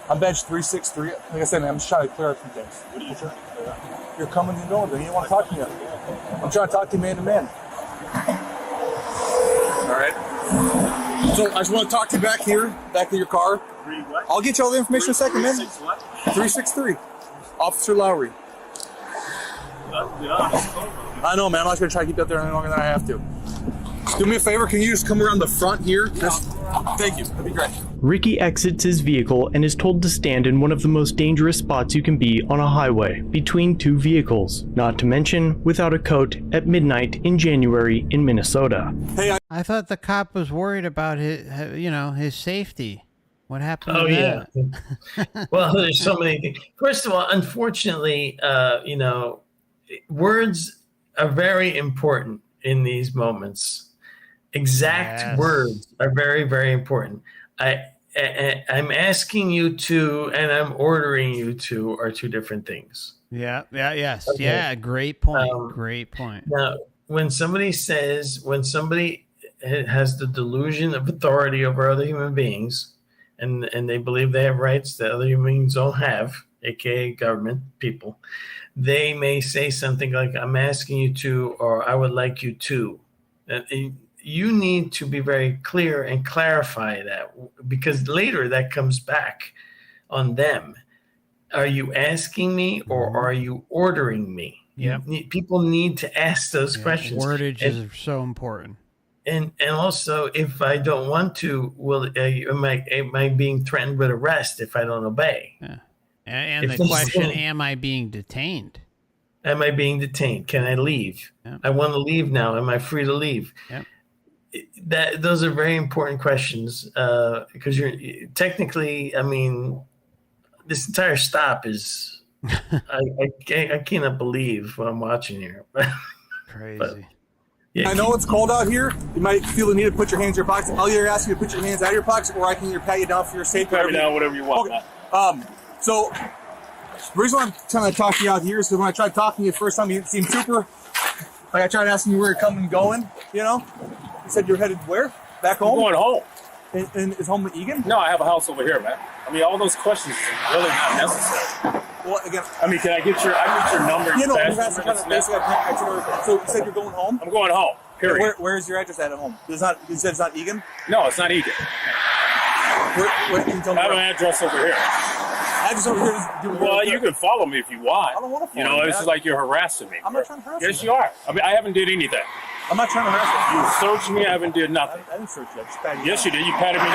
I'm bench 363. Like I said, man, I'm just trying to clear up some things. You're coming and going, but you don't want to talk to me. I'm trying to talk to you man to man. All right. So I just want to talk to you back here, back to your car. I'll get you all the information in a second, man. 363. Officer Lowry. I know, man. I'm not going to try to keep you up there any longer than I have to. Do me a favor, can you just come around the front here? Thank you, that'd be great. Ricky exits his vehicle and is told to stand in one of the most dangerous spots you can be on a highway, between two vehicles, not to mention without a coat at midnight in January in Minnesota. Hey, I thought the cop was worried about his safety. What happened to that? Yeah. Well, there's so many things. First of all, unfortunately, words are very important in these moments. Exact words are very, very important. I'm asking you to, and I'm ordering you to, are two different things. Yes. Okay. Yeah, great point. Great point. Now, when somebody has the delusion of authority over other human beings, and they believe they have rights that other human beings don't have, aka government people, they may say something like, I'm asking you to, or I would like you to. And you need to be very clear and clarify that, because later that comes back on them. Are you asking me or are you ordering me? Yeah. People need to ask those questions. Wordage is so important. And also, if I don't want to, am I being threatened with arrest if I don't obey? Yeah. And the question, am I being detained? Am I being detained? Can I leave? Yeah. I want to leave now. Am I free to leave? Yeah. Those are very important questions, because you're technically, I mean, this entire stop is, I cannot believe what I'm watching here. Crazy. But, yeah, I know it's cold out here. You might feel the need to put your hands in your pockets. I'll either ask you to put your hands out of your pockets, or I can either pat you down for your safety. Pat me down, whatever you want. Okay. So the reason why I'm trying to talk to you out here is because when I tried talking to you the first time, you didn't seem super. Like I tried asking you where you're coming and going, You said you're headed where? Back home? I'm going home. And is home in Egan? No, I have a house over here, man. I mean, all those questions are really not necessary. Well, again, I mean, can I get your number? you've asked kind of basic itinerary. So you said you're going home? I'm going home. Period. Where is your address at home? You said it's not Egan? No, it's not Egan. Where can you tell me? I have an address over here. Address over here. Well, you can follow me if you want. I don't want to follow you. It's like you're harassing me. I'm not trying to harass you. Yes, you are. I mean, I haven't did anything. I'm not trying to harass you. You searched me. I haven't did nothing. I didn't search you. I just patted you Yes, down. you did. You patted me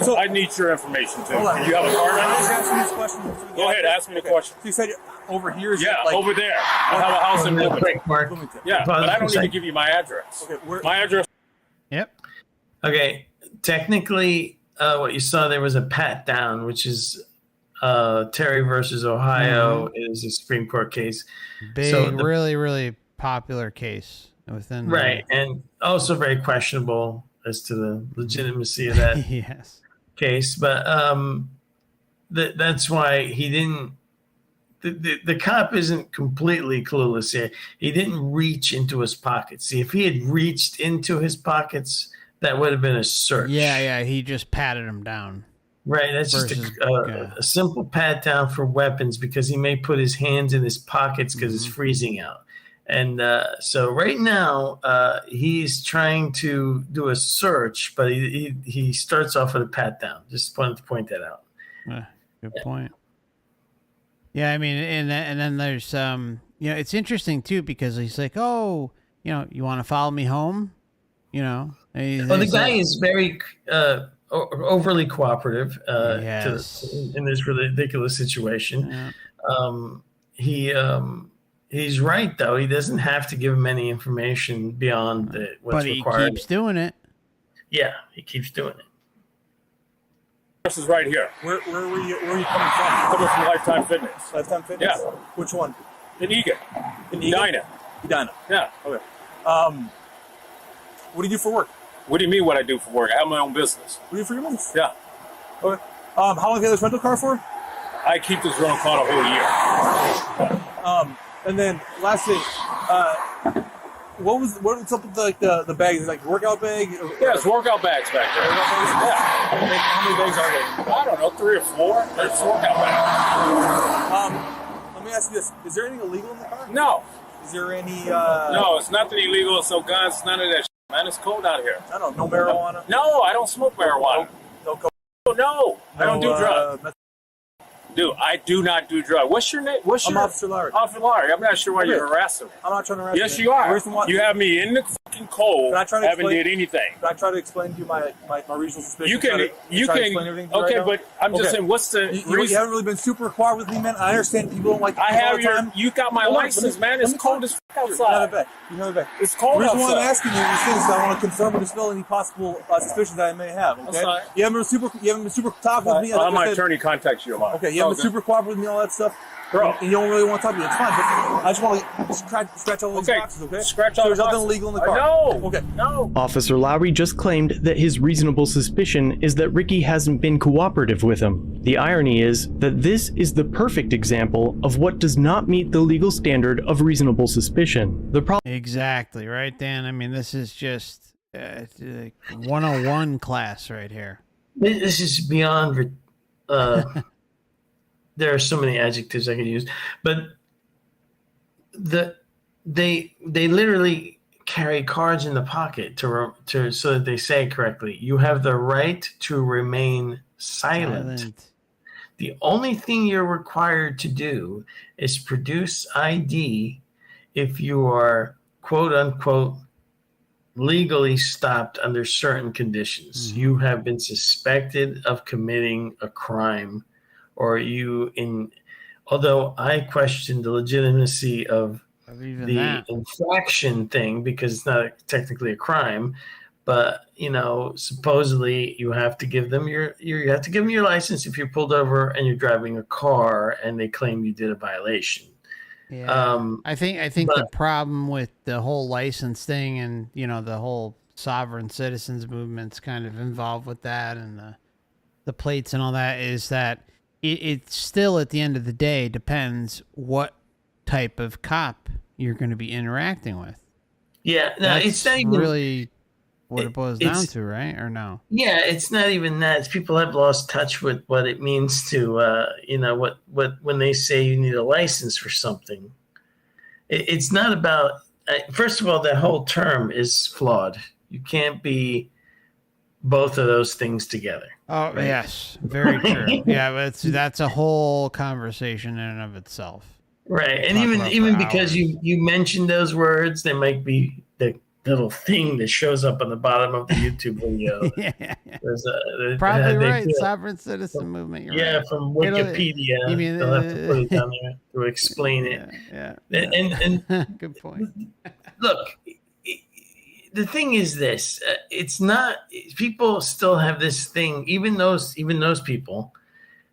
down. I need your information too. Hold on. Do you have a card? I'm just asking these questions. Go ahead. Ask me the question. So you said over here is Yeah, like, over there. I have a house in Bloomington. Bloomington. Yeah, but I don't need to give you my address. Okay, My address. Yep. Okay. Technically, what you saw there was a pat down, which is Terry versus Ohio. It is a Supreme Court case. Big, really, really popular case within Right, and also very questionable as to the legitimacy of that yes. case. But that's why he didn't. The cop isn't completely clueless here. He didn't reach into his pockets. See, if he had reached into his pockets, that would have been a search. Yeah. He just patted him down. Right, that's just a simple pat down for weapons, because he may put his hands in his pockets because it's freezing out. And so right now he's trying to do a search, but he starts off with a pat down. Just wanted to point that out. Good point. Yeah, I mean, and then there's it's interesting too, because he's like, oh, you want to follow me home, Well, the guy is very overly cooperative in this ridiculous situation. Yeah. He's right, though. He doesn't have to give him any information beyond what's required. But he keeps doing it. Yeah, he keeps doing it. This is right here. Where were you coming from? Coming from Lifetime Fitness. Lifetime Fitness? Yeah. Which one? In Egan. In Egan? Edina. Yeah. Okay. What do you do for work? What do you mean what I do for work? I have my own business. What do you do for your business? Yeah. Okay. How long have you had this rental car for? I keep this rental car the whole year. And then last thing, what's up with the bags? Like workout bag? Yeah, it's workout bags back there. Yeah. How many bags are there? I don't know, 3 or 4. There's workout bags. Let me ask you this: is there anything illegal in the car? No. Is there any? No, it's nothing illegal. It's no guns. It's none of that shit, man. It's cold out here. I don't know. No marijuana. No, I don't smoke marijuana. No coke. No, I don't do drugs. Dude, I do not do drugs. What's your name? I'm Officer Larry. Officer Larry. I'm not sure why you're harassing me. I'm not trying to harass you. Yes, you are. Where's the one? You have me in the fucking cold. Can I try to haven't explain- did anything. Can I try to explain to you my reasonable suspicion? You can, Try to explain everything to you okay, right now? but I'm just Okay. saying, what's the You reason? haven't really been super cooperative with me, man. I understand people don't like to I all have the your, time. you got my Hold on, license, let me- man. let It's me cold talk. as fuck You have outside. it back. You have it back. It's cold The reason why I'm outside. asking you these things is I want to confirm or dispel any possible suspicions that I may have. Okay. Outside. You haven't been super talkative with me. I'll have my Like I said. attorney contact you about it. Okay, you haven't been super cooperative with me, all that stuff. Bro. And you don't really want to talk to me. It's fine. But I just want to scratch all those Okay. boxes, okay? Scratch all so there's the nothing boxes. illegal in the car. No. Okay. No. Officer Lowry just claimed that his reasonable suspicion is that Ricky hasn't been cooperative with him. The irony is that this is the perfect example of what does not meet the legal standard of reasonable suspicion. The problem Exactly, right, Dan? I mean, this is just like 101 class right here. This is beyond. There are so many adjectives I could use, but they literally carry cards in the pocket to so that they say correctly. You have the right to remain silent. The only thing you're required to do is produce ID if you are quote unquote legally stopped under certain conditions. You have been suspected of committing a crime, or although I question the legitimacy of the infraction thing because it's not technically a crime, but supposedly you have to give them your license if you're pulled over and you're driving a car and they claim you did a violation. Yeah. I think the problem with the whole license thing and the whole sovereign citizens movement's kind of involved with that, and the plates and all that, is that it still at the end of the day depends what type of cop you're going to be interacting with. Yeah, no, it's not even really what it boils down to, right? Or no? Yeah, it's not even that. It's people have lost touch with what it means to, what when they say you need a license for something. It's not about. First of all, that whole term is flawed. You can't be both of those things together. Oh, right? Yes, very true. Yeah, but that's a whole conversation in and of itself. Right, and even because you mentioned those words, there might be the little thing that shows up on the bottom of the YouTube video. Yeah. Probably right. Sovereign citizen movement. You're right. From Wikipedia. They'll have to put it down there to explain it. Yeah. And good point. Look, the thing is this: it's not. People still have this thing. Even those people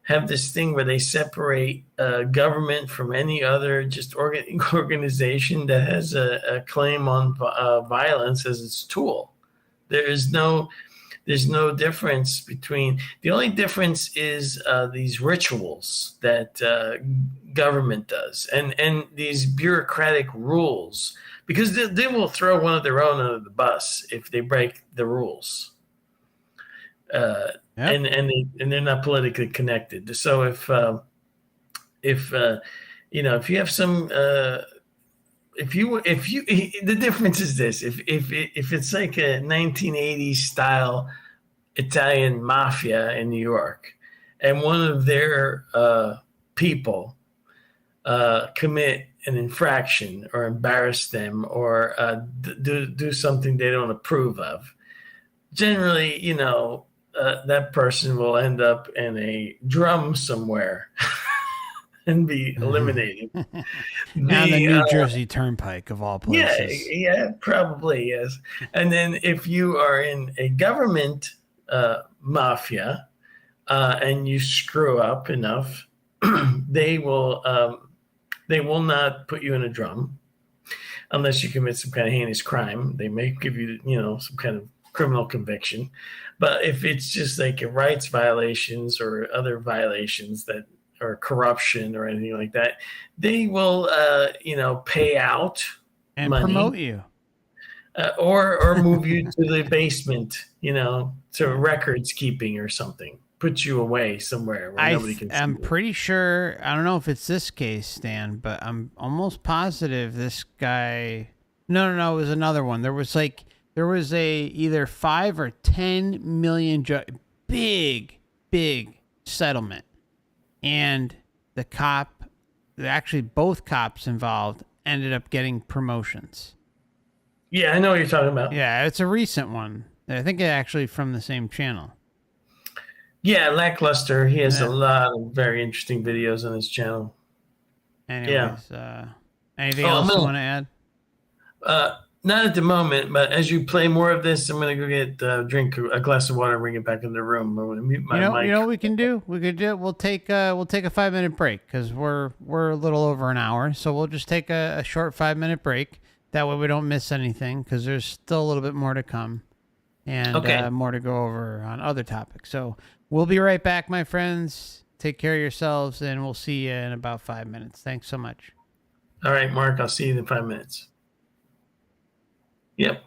have this thing where they separate government from any other just organization that has a claim on violence as its tool. There's no difference between. The only difference is these rituals that government does and these bureaucratic rules, because they will throw one of their own under the bus if they break the rules. And they're not politically connected. So if you have some if you the difference is this: if it's like a 1980s style Italian mafia in New York, and one of their people commit an infraction or embarrass them or do something they don't approve of, generally, that person will end up in a drum somewhere and be eliminated. Now the New Jersey Turnpike of all places. Yeah, probably, yes. And then if you are in a government mafia and you screw up enough, they will not put you in a drum unless you commit some kind of heinous crime. They may give you, some kind of criminal conviction. But if it's just like rights violations or other violations that or corruption or anything like that, they will, pay out and money, promote you, or move you to the basement, to records keeping or something. Put you away somewhere where nobody can see I'm you. pretty sure. I don't know if it's this case, Stan, but I'm almost positive this guy. No, it was another one. There was a either 5 or 10 million big settlement, and both cops involved ended up getting promotions. Yeah, I know what you're talking about. Yeah, it's a recent one. I think it's actually from the same channel. Yeah, Lackluster. He has Yeah. a lot of very interesting videos on his channel. Anyways, anything Oh, else you no. want to add? Not at the moment, but as you play more of this, I'm gonna go get drink a glass of water and bring it back in the room. I'm gonna mute my mic. You know what we can do? We'll take a 5-minute break because we're a little over an hour, so we'll just take a short 5-minute break. That way we don't miss anything because there's still a little bit more to come and Okay. more to go over on other topics. So we'll be right back, my friends. Take care of yourselves, and we'll see you in about 5 minutes. Thanks so much. All right, Mark. I'll see you in 5 minutes. Yep.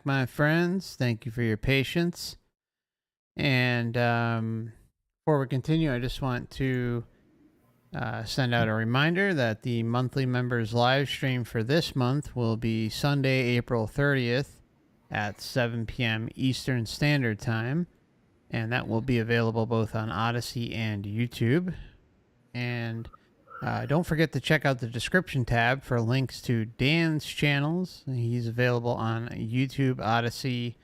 my friends. Thank you for your patience. And before we continue, I just want to send out a reminder that the monthly members live stream for this month will be Sunday, April 30th at 7 p.m. Eastern Standard Time. And that will be available both on Odysee and YouTube. And don't forget to check out the description tab for links to Dan's channels. He's available on YouTube, Odysee,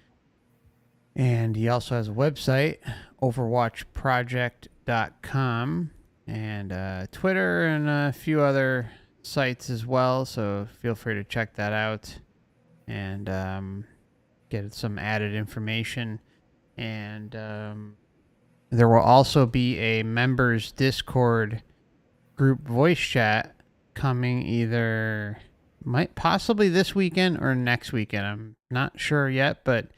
and he also has a website, OverWatchProject.com, and Twitter and a few other sites as well. So feel free to check that out and get some added information. And there will also be a members Discord group voice chat coming either possibly this weekend or next weekend. I'm not sure yet, but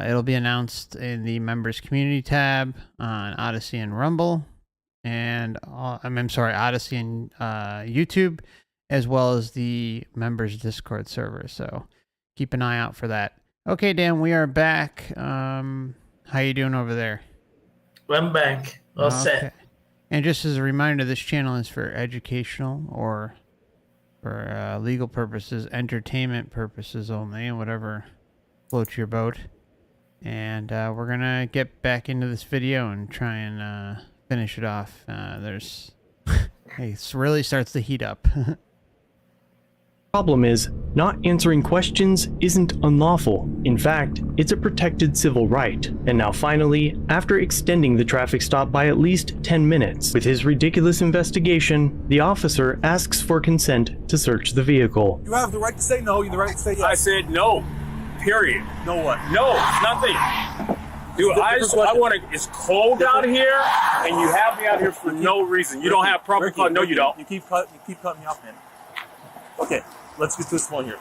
it'll be announced in the members community tab on Odysee and Rumble, and I'm sorry, Odysee and YouTube, as well as the members Discord server. So keep an eye out for that. Okay, Dan, we are back. How you doing over there? I'm back. All set. And just as a reminder, this channel is for educational or for legal purposes, entertainment purposes only, and whatever floats your boat. And we're going to get back into this video and try and finish it off. It really starts to heat up. Problem is, not answering questions isn't unlawful. In fact, it's a protected civil right. And now finally, after extending the traffic stop by at least 10 minutes, with his ridiculous investigation, the officer asks for consent to search the vehicle. You have the right to say no, you have the right to say yes. I said no. Period. No what? No, nothing. Dude, I want to. It's cold out here, and you have me out here for no reason. You don't have proper car. No, you don't. You keep cutting me off, man. Okay, let's get to this one here.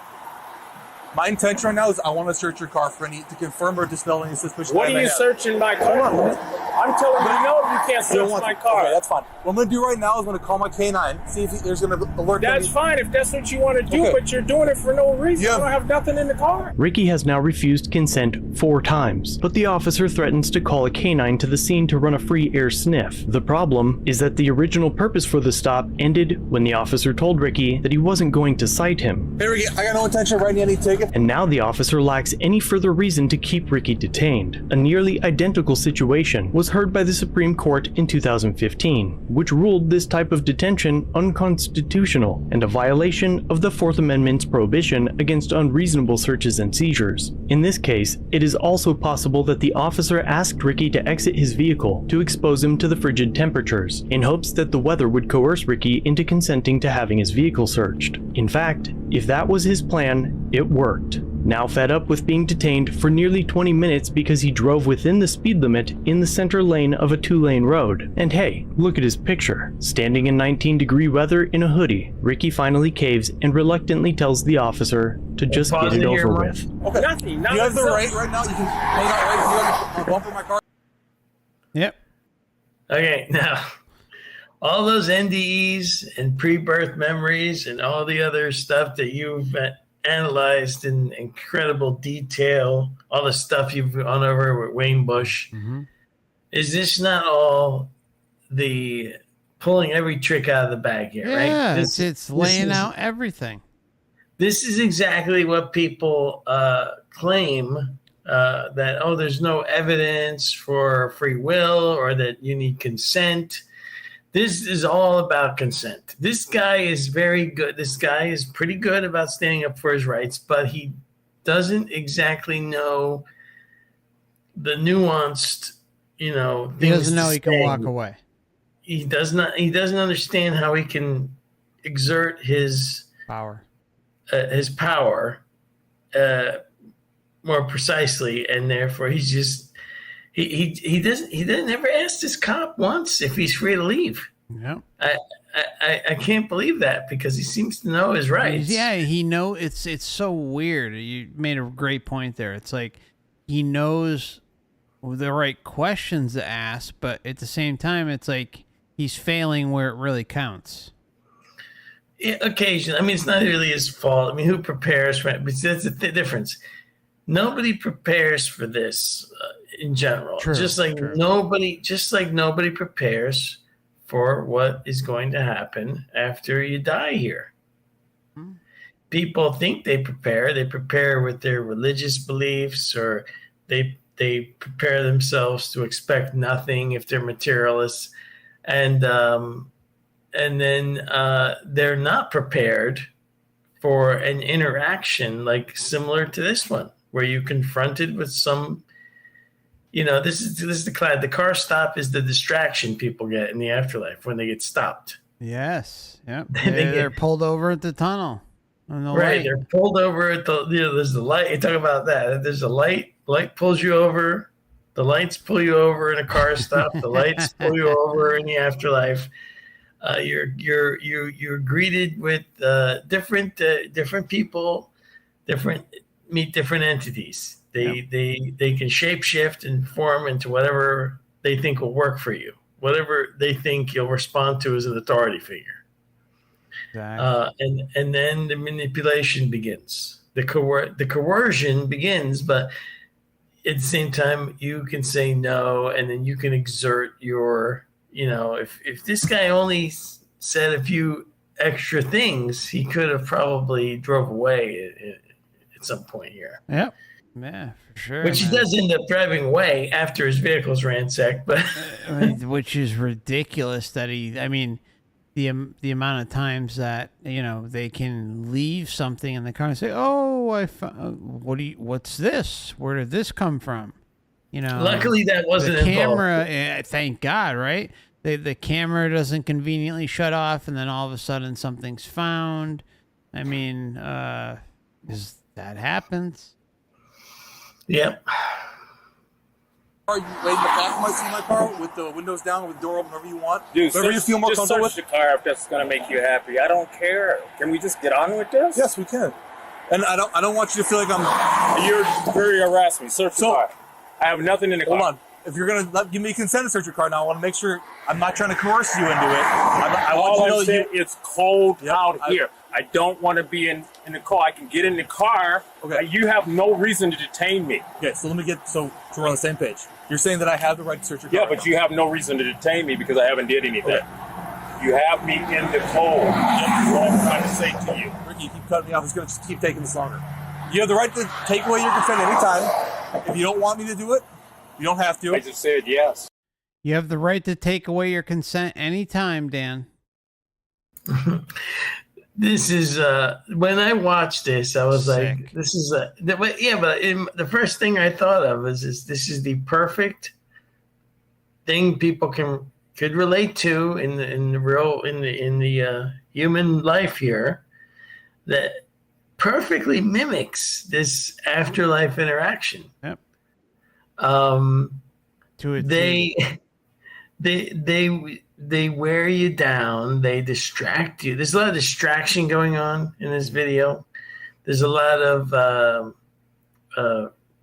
My intention right now is I want to search your car to confirm or dispel any suspicion. What are you searching my car? I'm telling you, no, you can't search my car. Okay, that's fine. What I'm going to do right now is I'm going to call my K9, see if there's going to alert me. That's fine if that's what you want to do, but you're doing it for no reason. You don't have nothing in the car. Ricky has now refused consent 4 times, but the officer threatens to call a K9 to the scene to run a free air sniff. The problem is that the original purpose for the stop ended when the officer told Ricky that he wasn't going to cite him. Hey Ricky, I got no intention of writing any ticket. And now the officer lacks any further reason to keep Ricky detained. A nearly identical situation was heard by the Supreme Court in 2015, which ruled this type of detention unconstitutional and a violation of the Fourth Amendment's prohibition against unreasonable searches and seizures. In this case, it is also possible that the officer asked Ricky to exit his vehicle to expose him to the frigid temperatures, in hopes that the weather would coerce Ricky into consenting to having his vehicle searched. In fact, if that was his plan, it worked. Now fed up with being detained for nearly 20 minutes because he drove within the speed limit in the center lane of a 2-lane road. And hey, look at his picture. Standing in 19-degree weather in a hoodie, Ricky finally caves and reluctantly tells the officer to just get it over with. Okay. Nothing. You have the right now. You can hang out right here on the bumper of my car. Yep. Okay, now, all those NDEs and pre-birth memories and all the other stuff that you've analyzed in incredible detail, all the stuff you've gone over with Wayne Bush, is this not all the pulling every trick out of the bag here, right? Yeah, it's laying out everything. This is exactly what people claim, that, oh, there's no evidence for free will or that you need consent. This is all about consent. This guy is very good. This guy is pretty good about standing up for his rights, but he doesn't exactly know the nuanced, He doesn't know he can walk away. He doesn't understand how he can exert his power. More precisely, and therefore he's just he doesn't ever ask this cop once if he's free to leave. Yeah, I can't believe that because he seems to know his rights. Yeah, it's so weird. You made a great point there. It's like he knows the right questions to ask, but at the same time, it's like he's failing where it really counts. Yeah, occasionally. I mean, it's not really his fault. I mean, who prepares for it? But that's the difference. nobody prepares for this in general. True, just like true. nobody prepares for what is going to happen after you die here. People think they prepare. They prepare with their religious beliefs, or they prepare themselves to expect nothing if they're materialists, and then they're not prepared for an interaction like similar to this one, where you confronted with some. This is the car stop is the distraction people get in the afterlife when they get stopped. Yes. Yep. They're pulled over at the tunnel. Right. They're pulled over at the, there's the light. You talk about that. There's a light pulls you over. The lights pull you over in a car stop. The lights pull you over in the afterlife. You're greeted with different people, meet different entities. They can shapeshift and form into whatever they think will work for you, whatever they think you'll respond to as an authority figure. Exactly. And then the manipulation begins. The coercion begins, but at the same time, you can say no, and then you can exert your, if this guy only said a few extra things, he could have probably drove away at some point here. Yep. Yeah, for sure. Which he does end up driving away after his vehicle's ransacked, but which is ridiculous that the amount of times that they can leave something in the car and say, "Oh, what's this? Where did this come from?" Luckily that wasn't the camera. involved. Thank God, right? The camera doesn't conveniently shut off, and then all of a sudden something's found. That happens. Yep. Are you wait in the back of my car with the windows down, with the door open, wherever you want? Dude, wherever you feel more comfortable with. Search the car if that's going to make you happy. I don't care. Can we just get on with this? Yes, we can. And I don't want you to feel like You're very harassing. Search the car. I have nothing in the car. Hold on. If you're going to give me consent to search your car now, I want to make sure I'm not trying to coerce you into it. I want All you to know I'm saying, it's cold out here. I don't want to be in the car. I can get in the car. Okay. You have no reason to detain me. Okay, so so we're on the same page. You're saying that I have the right to search your car. Yeah, but you have no reason to detain me because I haven't did anything. Okay. You have me in the cold. That's what I'm trying to say to you. Ricky, you keep cutting me off. It's going to just keep taking this longer. You have the right to take away your consent anytime. If you don't want me to do it, you don't have to. I just said yes. You have the right to take away your consent anytime, Dan. This is when I watched this, I was Sick. like, "This is the first thing I thought of is this is the perfect thing people could relate to in the human life here, that perfectly mimics this afterlife interaction." Yep. They wear you down. They distract you. There's a lot of distraction going on in this video. There's a lot of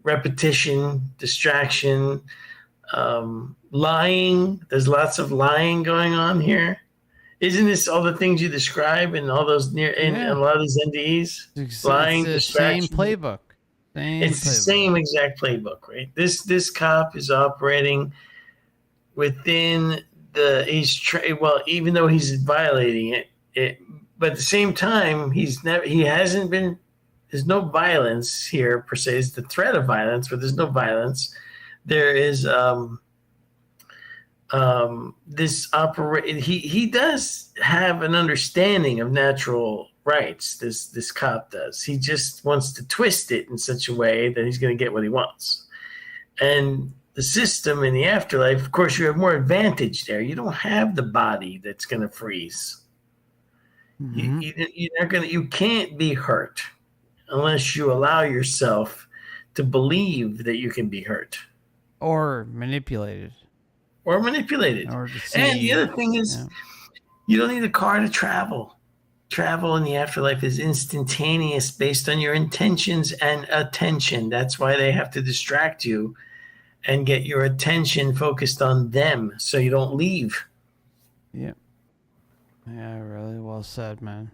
repetition, distraction, lying. There's lots of lying going on here. Isn't this all the things you describe in all those in a lot of these NDEs? Lying, it's the same distraction. playbook. The same exact playbook, right? This cop is operating within even though he's violating it, but at the same time, there's no violence here per se. It's the threat of violence, but there's no violence. There is he does have an understanding of natural rights. This cop does. He just wants to twist it in such a way that he's going to get what he wants. And the system in the afterlife, of course, you have more advantage there. You don't have the body that's going to freeze. Mm-hmm. You can't be hurt unless you allow yourself to believe that you can be hurt or manipulated. Or deceived. And the other thing is, you don't need a car to travel. Travel in the afterlife is instantaneous based on your intentions and attention. That's why they have to distract you and get your attention focused on them so you don't leave. Yeah. Yeah, really well said, man.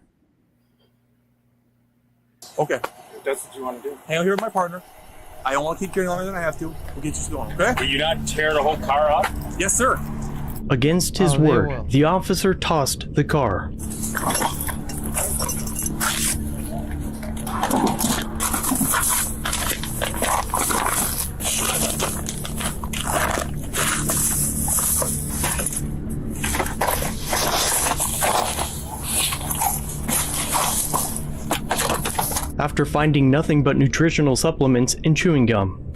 Okay. If that's what you want to do. Hang out here with my partner. I don't want to keep carrying longer than I have to. We'll get you going, okay? Will you not tear the whole car up? Yes, sir. Against his Oh, they word, will. the officer tossed the car. After finding nothing but nutritional supplements and chewing gum,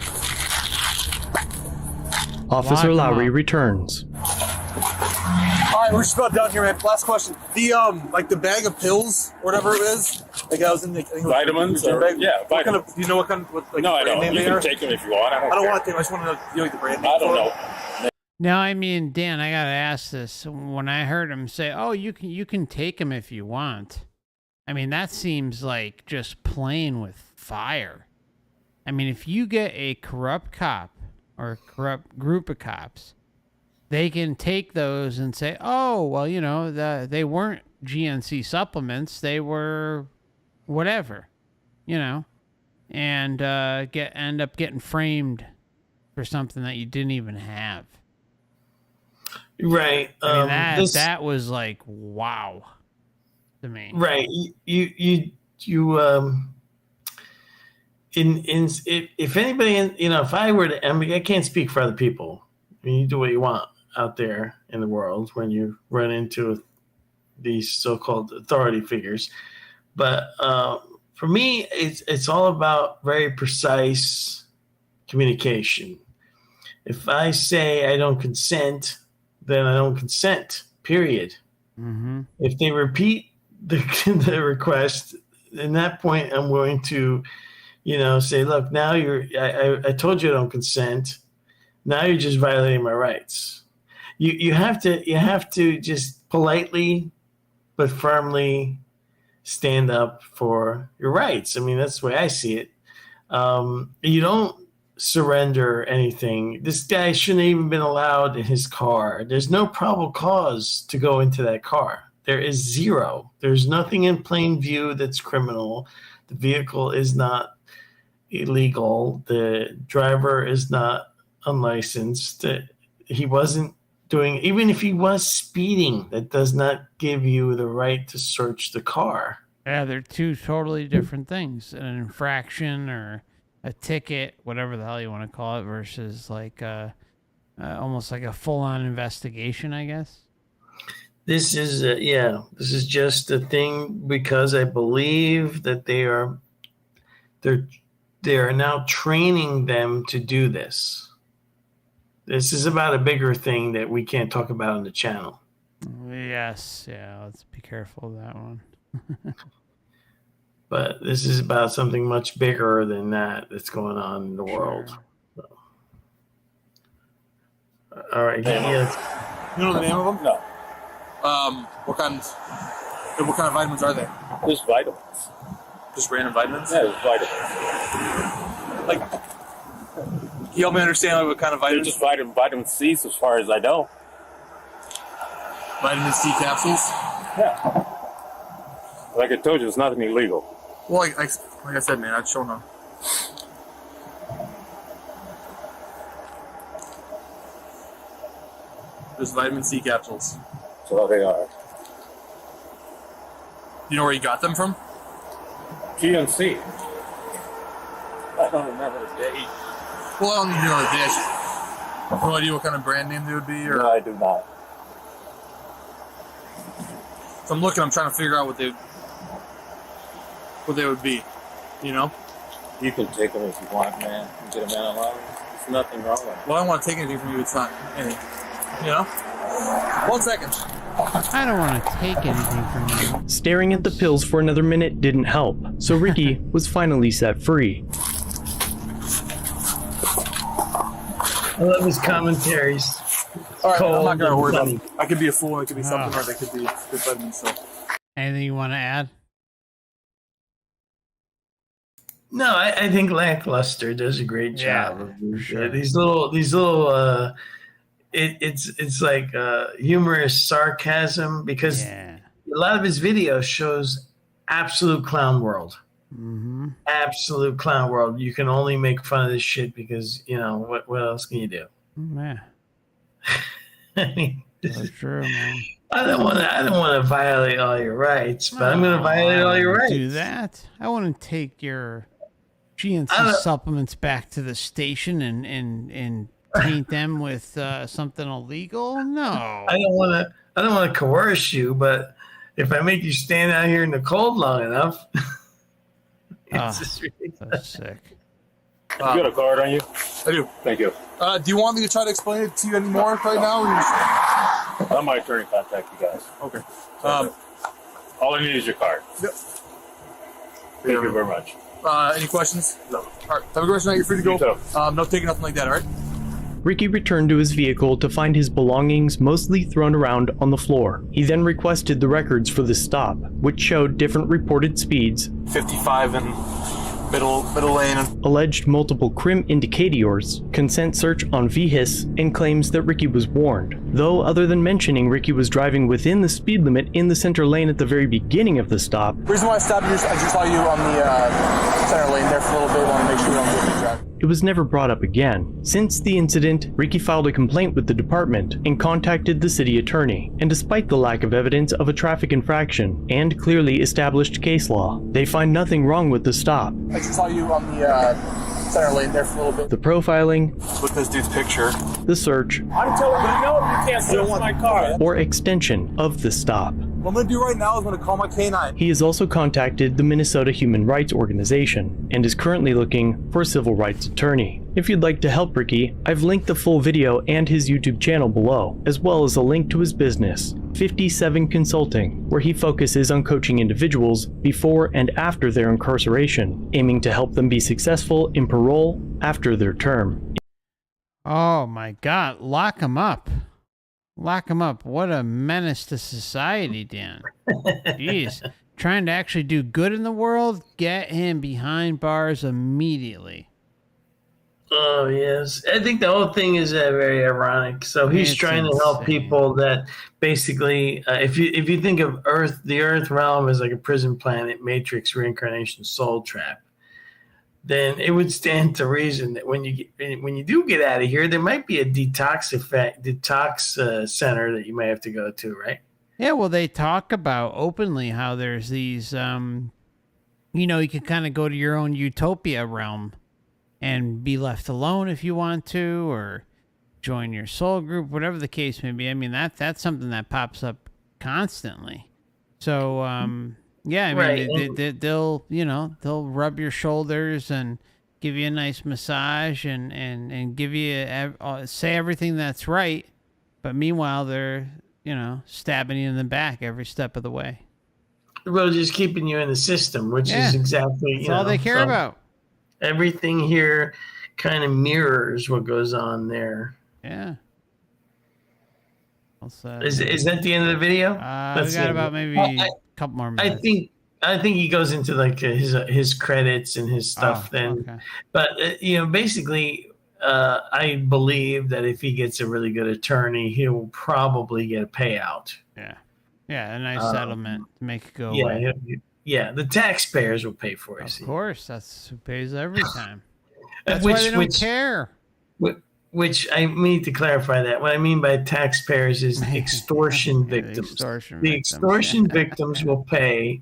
Officer 'em Lowry up. returns. All right, we're just about done here, man. Last question. The like the bag of pills, or whatever it is. Like I was in the I think it was Vitamins? your bag. Yeah, What kind vitamins. of? Do you know what kind of? What, like, No, I brand don't. name You they can are? take them if you want. I don't I don't care. want to. I just want to know. You know, like the brand name. I don't for know. it? Now, I mean, Dan, I gotta ask this. When I heard him say, "Oh, you can take him if you want," I mean, that seems like just playing with fire. I mean, if you get a corrupt cop or a corrupt group of cops, they can take those and say, "Oh, well, you know, they weren't GNC supplements; they were whatever," you know, and end up getting framed for something that you didn't even have. Right. I mean, This- that was like wow to me. Right. You if anybody, if I were to, I mean, I can't speak for other people. I mean, you do what you want out there in the world when you run into these so-called authority figures. But for me, it's all about very precise communication. If I say I don't consent, then I don't consent, period. Mm-hmm. If they repeat the request, at that point, I'm going to, say, look, now I told you I don't consent. Now you're just violating my rights. You have to just politely but firmly stand up for your rights. I mean, that's the way I see it. You don't surrender anything. This guy shouldn't have even been allowed in his car. There's no probable cause to go into that car. There is zero. There's nothing in plain view that's criminal. The vehicle is not illegal. The driver is not unlicensed. He wasn't doing, even if he was speeding, that does not give you the right to search the car. Yeah, they're two totally different things. An infraction or a ticket, whatever the hell you want to call it, versus like almost like a full-on investigation, I guess. This is this is just a thing because I believe that they are now training them to do this. This is about a bigger thing that we can't talk about on the channel. Yes, yeah, let's be careful of that one. But this is about something much bigger than that's going on in the world. So. All right. Yeah. You know the name of them? No. What kind of vitamins are they? There's vitamins. Just random vitamins? Yeah, there's vitamins. Like, can you help me understand what kind of They're vitamins? just vitamin C as far as I know. Vitamin C capsules? Yeah. Like I told you, it's nothing illegal. Well, like I said, man, I'd show them. There's vitamin C capsules. So they are. You know where you got them from? GNC. I don't remember the date. Well, I don't need to know the dish. No idea what kind of brand name they would be, or No, I do not. so I'm looking. I'm trying to figure out what they would be. You know? You can take them if you want, man. You get them out alone. There's nothing wrong with it. Well, I don't want to take anything from you. It's not anything. You know? 1 second. I don't want to take anything from you. Staring at the pills for another minute didn't help, so Ricky was finally set free. I love his commentaries. All right, I'm Cold not going to and worry about funny. it. I could be a fool. It could be something, Oh. or they could be good vitamins. So. Anything you want to add? No, I think Lackluster does a great Yeah, job. for sure. These little it's like humorous sarcasm because Yeah. a lot of his videos shows absolute clown world. Absolute clown world. You can only make fun of this shit because, you know, what else can you do? Yeah, I mean, that's true, man. I don't want to violate all your rights, but I'm going to No, violate I all your wouldn't rights. do that. I want to take your I GNC don't- supplements back to the station and taint them with something illegal. No. I don't want to coerce you, but if I make you stand out here in the cold long enough, it's just ridiculous. That's sick. You got a card on you? I do. Thank you. Do you want me to try to explain it to you anymore right now? Or I'm my attorney. Contact you guys. Okay. All I need is your card. Yep. Thank you very much. Any questions? No. All right. Have a great night. You're free to go. You too. No taking nothing like that. All right. Ricky returned to his vehicle to find his belongings mostly thrown around on the floor. He then requested the records for the stop, which showed different reported speeds, 55 and middle lane. alleged multiple crim indicators, consent search on VHIS, and claims that Ricky was warned. Though other than mentioning Ricky was driving within the speed limit in the center lane at the very beginning of the stop, Reason why I stopped you, I just saw you on the center lane there for a little bit. Want to make sure you don't get me track. it was never brought up again. Since the incident, Ricky filed a complaint with the department and contacted the city attorney. And despite the lack of evidence of a traffic infraction and clearly established case law, they find nothing wrong with the stop. I just saw you on the center lane there for a little bit. The profiling, Look at this dude's picture. the search, I'm telling you, no, you can't search my car. or extension of the stop. What I'm going to do right now is I'm going to call my K9. He has also contacted the Minnesota Human Rights Organization and is currently looking for a civil rights attorney. If you'd like to help Ricky, I've linked the full video and his YouTube channel below, as well as a link to his business, 57 Consulting, where he focuses on coaching individuals before and after their incarceration, aiming to help them be successful in parole after their term. Oh my God! Lock him up. Lock him up. What a menace to society, Dan. Jeez. Trying to actually do good in the world? Get him behind bars immediately. Oh yes, I think the whole thing is very ironic. So he's It's trying to help insane. people that basically, if you think of Earth, the Earth realm as like a prison planet, Matrix, reincarnation, soul trap, then it would stand to reason that when you do get out of here, there might be a detox center that you might have to go to, right? Yeah, well, they talk about openly how there's these, you can kind of go to your own utopia realm and be left alone if you want to, or join your soul group, whatever the case may be. I mean, that's something that pops up constantly. So, yeah, I mean, Right. they'll rub your shoulders and give you a nice massage and give you say everything that's right, but meanwhile they're stabbing you in the back every step of the way. Well, just keeping you in the system, which Yeah. is exactly That's all they care about. Everything here kind of mirrors what goes on there. Yeah. Well said. Is that the end of the video? We Let's got see. about maybe I- a couple more I minutes. think he goes into like his credits and his stuff. Then, okay. but basically, I believe that if he gets a really good attorney, he'll probably get a payout. Yeah, a nice settlement to make it go Yeah, away. yeah. The taxpayers will pay for it. Of see. course, that's who pays every time. That's why they don't care. Which I need to clarify that. What I mean by taxpayers is extortion Yeah, the victims. extortion The victims. extortion victims will pay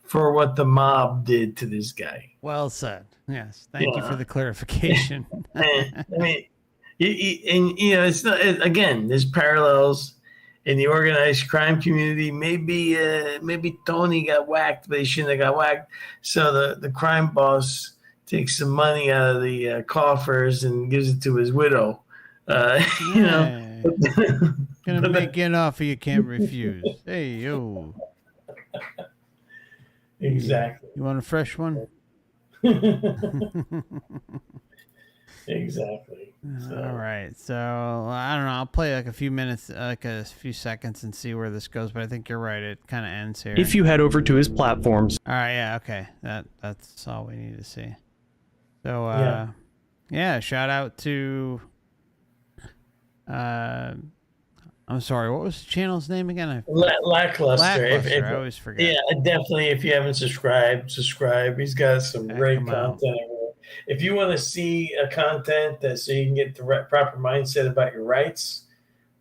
for what the mob did to this guy. Well said. Yes, thank you Yeah. for the clarification. And, I mean, it's not. Again, there's parallels in the organized crime community. Maybe Tony got whacked, but he shouldn't have got whacked. So the crime boss takes some money out of the coffers and gives it to his widow. Yeah. Gonna make an offer you can't refuse. Hey, yo. Exactly. You want a fresh one? Exactly. All right. So I don't know. I'll play like a few minutes, like a few seconds, and see where this goes. But I think you're right. It kind of ends here. If you head over to his platforms, All right. Yeah. Okay. That's all we need to see. So yeah. Shout out to I'm sorry. What was the channel's name again? Lackluster. Lackluster. I always forget. Yeah, definitely. If you haven't subscribed, subscribe. He's got some great content. If you want to see content so you can get the proper mindset about your rights,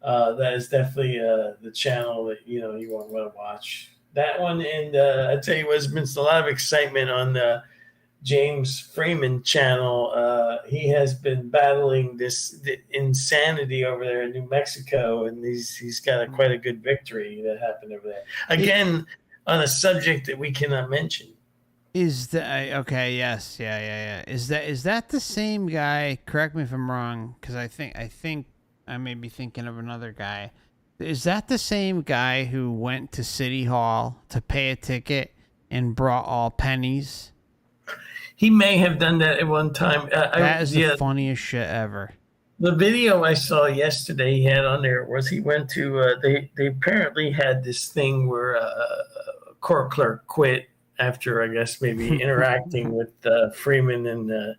that is definitely the channel that you want to watch. That one, and I tell you, there's been a lot of excitement on the James Freeman channel. He has been battling the insanity over there in New Mexico, and he's got quite a good victory that happened over there. Again, on a subject that we cannot mention. Is that okay? Yes, yeah. Is that the same guy? Correct me if I'm wrong, because I think I may be thinking of another guy. Is that the same guy who went to City Hall to pay a ticket and brought all pennies? He may have done that at one time. That is the funniest shit ever. The video I saw yesterday he had on there was he went to they apparently had this thing where a court clerk quit after, I guess, maybe interacting with Freeman and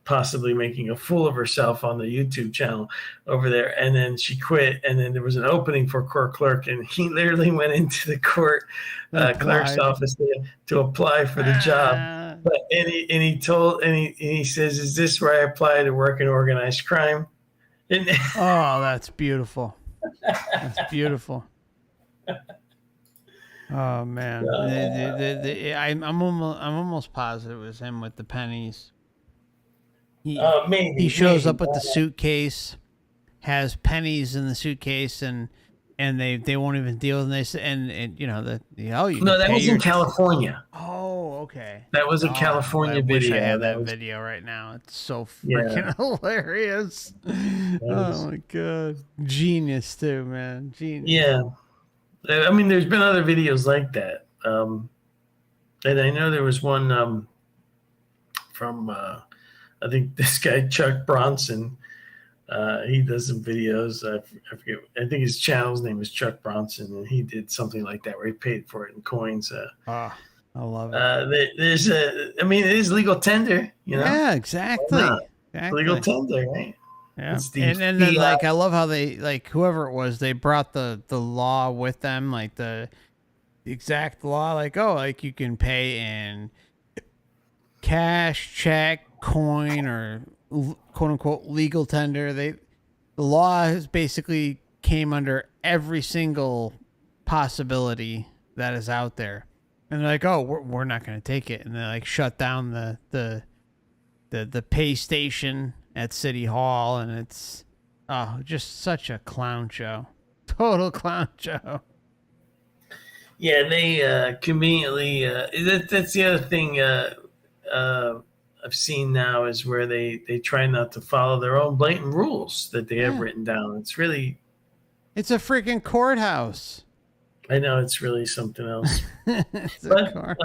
possibly making a fool of herself on the YouTube channel over there. And then she quit, and then there was an opening for court clerk, and he literally went into the court clerk's office to apply for the job. But he says, "Is this where I apply to work in organized crime?" Oh, that's beautiful. That's beautiful. Oh man, I'm almost positive it was him with the pennies. He shows up with the suitcase, has pennies in the suitcase, and they won't even deal with this. And that was in California. Oh, okay. That was a California video. I wish I had that video right now. It's so freaking hilarious. Oh my god, genius too, man. Genius. Yeah, I mean, there's been other videos like that, and I know there was one from. I think this guy, Chuck Bronson, he does some videos. I forget. I think his channel's name is Chuck Bronson, and he did something like that where he paid for it in coins. I love it. It is legal tender, Yeah, exactly. Legal tender, right? Yeah. And then, I love how they, whoever it was, they brought the law with them, the exact law, you can pay in cash, check, coin, or quote unquote legal tender. The law has basically came under every single possibility that is out there, and they're like, "Oh, we're not going to take it," and they shut down the pay station at City Hall, and it's just such a clown show, total clown show. Yeah, they conveniently. That's the other thing. I've seen now is where they try not to follow their own blatant rules that they have written down. It's a freaking courthouse. I know, it's really something else. But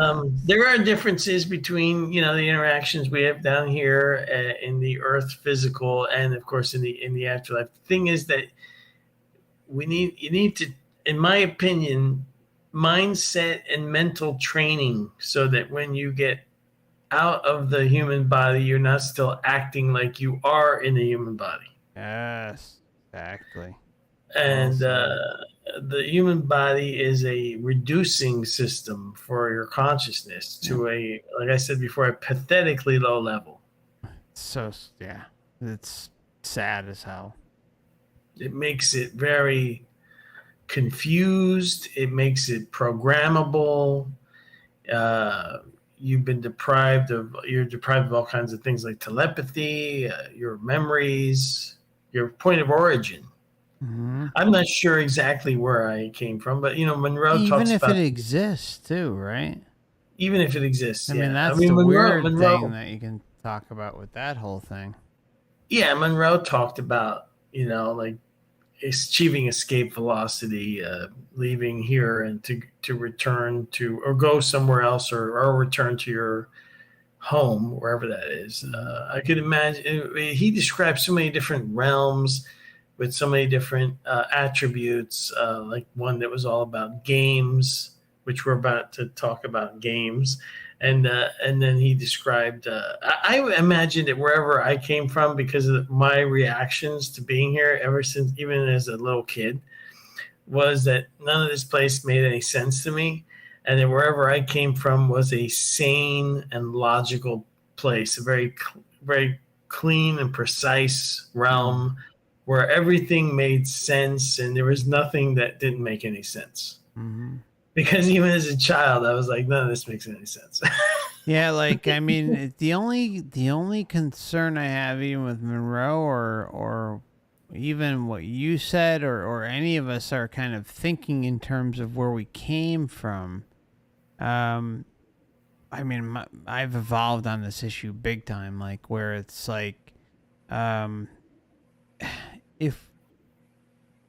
there are differences between the interactions we have down here in the earth physical and of course in the afterlife. The thing is that you need to, in my opinion, mindset and mental training so that when you get out of the human body, you're not still acting like you are in the human body. Yes, exactly. And the human body is a reducing system for your consciousness to like I said before, a pathetically low level. So, it's sad as hell. It makes it very confused. It makes it programmable. You're deprived of all kinds of things like telepathy, your memories, your point of origin. Mm-hmm. I'm not sure exactly where I came from, but Monroe talks about, even if it exists too, right? Even if it exists, I mean, that's the weird thing that you can talk about with that whole thing. Yeah, Monroe talked about achieving escape velocity, leaving here and to return to or go somewhere else or return to your home, wherever that is. I could imagine he described so many different realms with so many different attributes, like one that was all about games, which we're about to talk about games, And then he described. I imagined it wherever I came from because of my reactions to being here ever since, even as a little kid, was that none of this place made any sense to me, and that wherever I came from was a sane and logical place, a very clean and precise realm where everything made sense and there was nothing that didn't make any sense. Mm-hmm. Because even as a child, I was like, none of this makes any sense. Yeah, like I mean, the only concern I have even with Monroe or even what you said or any of us are kind of thinking in terms of where we came from. I mean, I've evolved on this issue big time, like where it's like,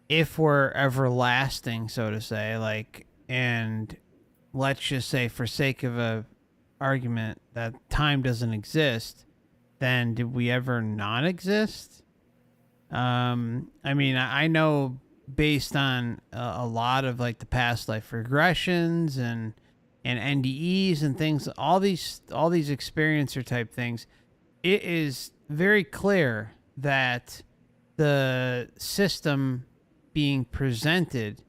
if we're everlasting, so to say, like, and let's just say for sake of a argument that time doesn't exist, then did we ever not exist? I mean, I know based on a lot of like the past life regressions and NDEs and things, all these experiencer type things, it is very clear that the system being presented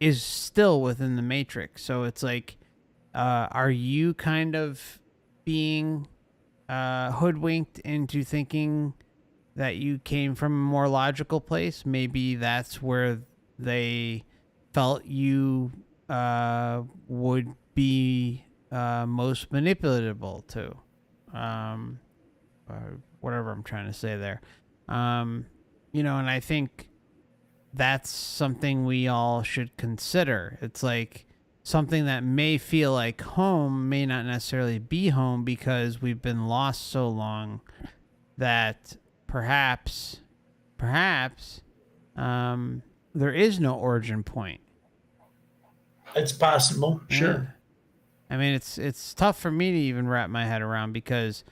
is still within the matrix. So it's like, are you kind of being hoodwinked into thinking that you came from a more logical place? Maybe that's where they felt you would be most manipulatable to, whatever I'm trying to say there. You know, and I think that's something we all should consider. It's like something that may feel like home may not necessarily be home because we've been lost so long that perhaps there is no origin point. It's possible, sure. Yeah. I mean, it's tough for me to even wrap my head around because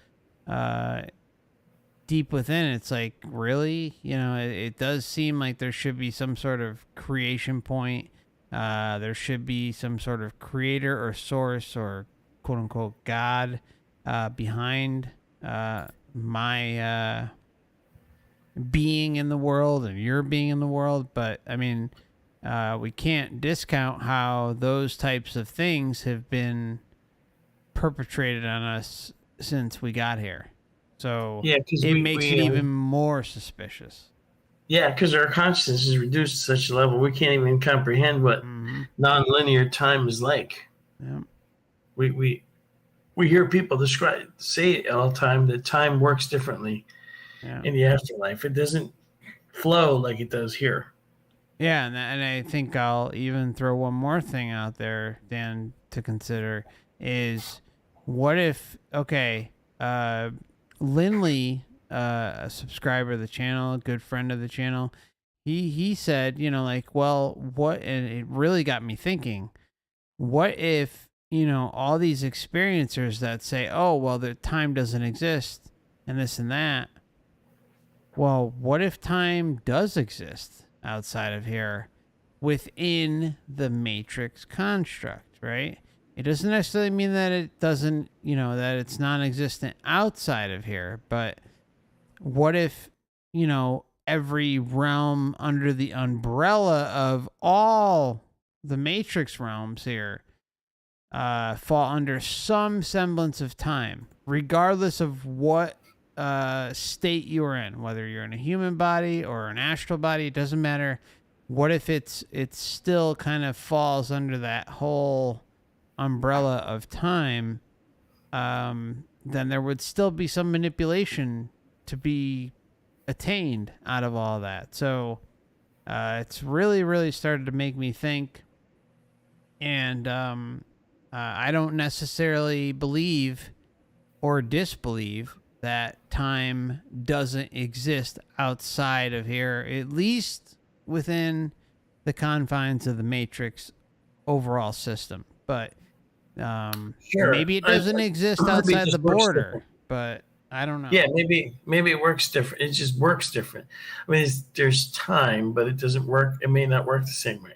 deep within, it's like, really? You know, it does seem like there should be some sort of creation point. There should be some sort of creator or source or quote unquote God behind my being in the world and your being in the world. But I mean, we can't discount how those types of things have been perpetrated on us since we got here. So yeah, it makes it even more suspicious. Yeah, because our consciousness is reduced to such a level we can't even comprehend what nonlinear time is like. Yeah. We hear people say all the time that time works differently in the afterlife. It doesn't flow like it does here. Yeah, and I think I'll even throw one more thing out there, Dan, to consider is what if, okay, Lindley, a subscriber of the channel, a good friend of the channel, he said, you know, like, well, what, and it really got me thinking, what if, you know, all these experiencers that say, oh, well, the time doesn't exist and this and that, well, what if time does exist outside of here within the matrix construct, right? It doesn't necessarily mean that it doesn't, you know, that it's non-existent outside of here, but what if, you know, every realm under the umbrella of all the matrix realms here fall under some semblance of time, regardless of what state you're in, whether you're in a human body or an astral body, it doesn't matter. What if it's still kind of falls under that whole umbrella of time? Then there would still be some manipulation to be attained out of all that. So it's really, really started to make me think. And I don't necessarily believe or disbelieve that time doesn't exist outside of here, at least within the confines of the Matrix overall system. But Sure. maybe it doesn't exist outside the border, but I don't know. Yeah, maybe it works different. It just works different. I mean, there's time, but it doesn't work. It may not work the same way.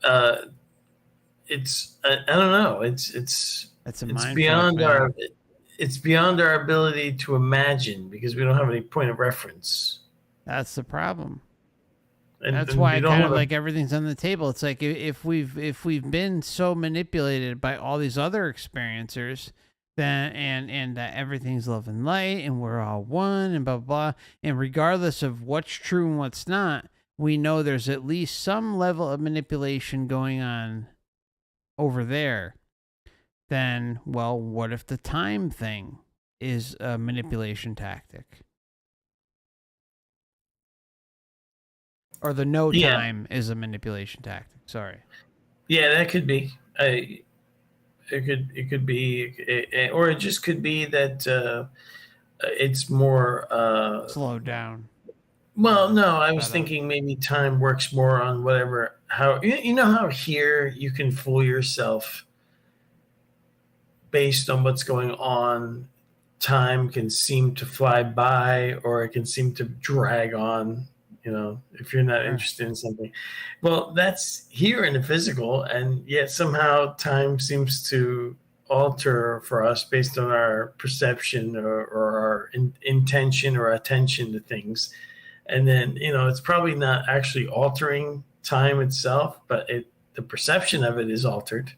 I don't know. It's It's a It's mind beyond fuck, man. our it's beyond our ability to imagine because we don't have any point of reference. That's the problem. And, That's and why we I don't kind have of a, like everything's on the table. It's like if we've been so manipulated by all these other experiencers, then and that everything's love and light and we're all one and blah blah blah. And regardless of what's true and what's not, we know there's at least some level of manipulation going on over there. Then, well, what if the time thing is a manipulation tactic? Or the no Yeah. time is a manipulation tactic. Sorry. yeah, that could be. It could be, or it just could be that it's more. Slow down. Well, no, I was But, thinking maybe time works more on whatever. How you know how here you can fool yourself based on what's going on. Time can seem to fly by, or it can seem to drag on. If you're not Sure. interested in something, well, that's here in the physical, and yet somehow time seems to alter for us based on our perception or our intention or attention to things. And then it's probably not actually altering time itself, but the perception of it is altered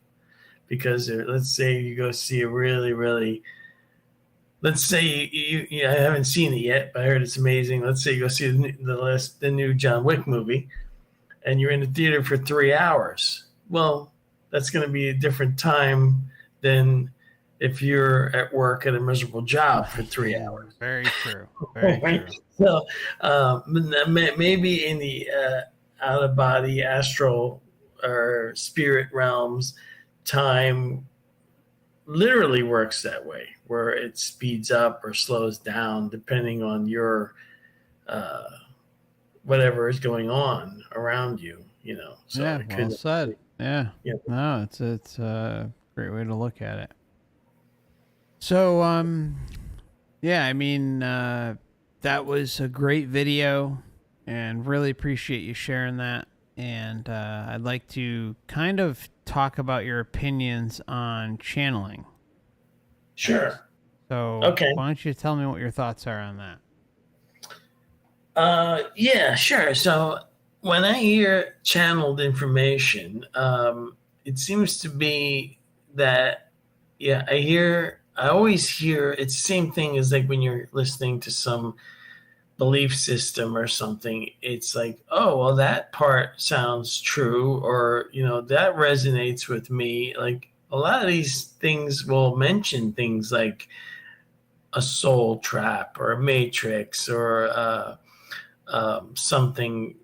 because let's say you go see a really, let's say I haven't seen it yet, but I heard it's amazing. Let's say you go see the new John Wick movie, and you're in the theater for 3 hours. Well, that's going to be a different time than if you're at work at a miserable job for 3 hours. Very true. Very true. So maybe in the out of body astral or spirit realms, time literally works that way, where it speeds up or slows down depending on your whatever is going on around you. So Yeah, it well said. Yeah. Yeah. No, it's a great way to look at it. So, yeah, I mean, that was a great video and really appreciate you sharing that. And I'd like to kind of talk about your opinions on channeling. Sure. So, Okay. why don't you tell me what your thoughts are on that? Yeah, sure. So when I hear channeled information, it seems to be that, I always hear it's the same thing as like when you're listening to some belief system or something. It's like, oh, well, that part sounds true, or, that resonates with me. Like a lot of these things will mention things like a soul trap or a matrix or something,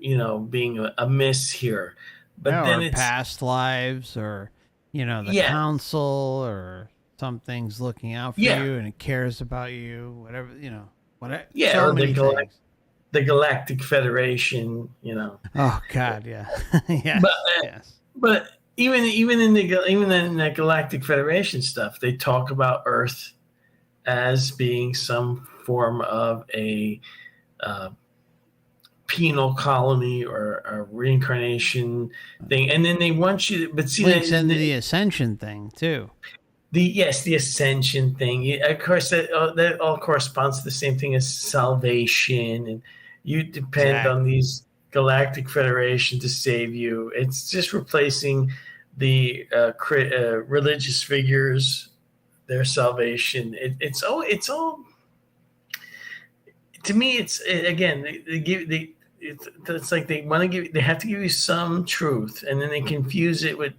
being amiss here. But Yeah, then or it's past lives, or the Yeah. council, or something's looking out for Yeah. you and it cares about you, whatever, whatever. Yeah, so or many things. the Galactic Federation, Oh God, yeah. Yes, But yes. but even in the Galactic Federation stuff, they talk about Earth as being some form of a penal colony or a reincarnation thing, and then they want you to, but see Links that into the ascension thing too. the ascension thing. Of course, that all corresponds to the same thing as salvation, and you depend on these Galactic Federation to save you. It's just replacing the religious figures, their salvation. It's all. To me, it's like they have to give you some truth, and then they confuse it with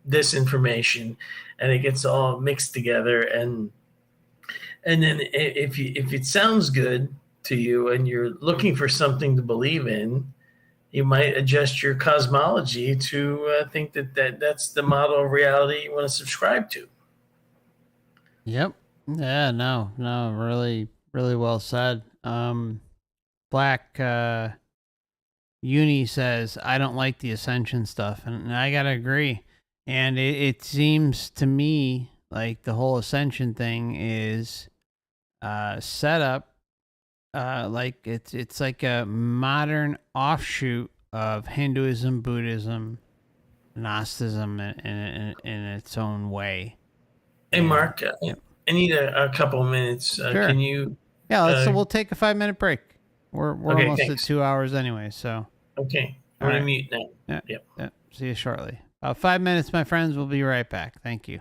disinformation, and it gets all mixed together. And then if it sounds good to you, and you're looking for something to believe in, you might adjust your cosmology to think that's the model of reality you want to subscribe to. Yep. Yeah. No. Really, really well said. Black Uni says, I don't like the ascension stuff, and I gotta agree. And it seems to me like the whole ascension thing is set up like it's like a modern offshoot of Hinduism, Buddhism, Gnosticism in its own way. Hey, Mark, I need a couple of minutes. Sure. Can you? Yeah, so we'll take a 5-minute break. We're Okay, almost thanks. at 2 hours anyway, so. Okay, I'm All going right. to mute now. Yeah, Yep. yeah. See you shortly. 5 minutes, my friends. We'll be right back. Thank you.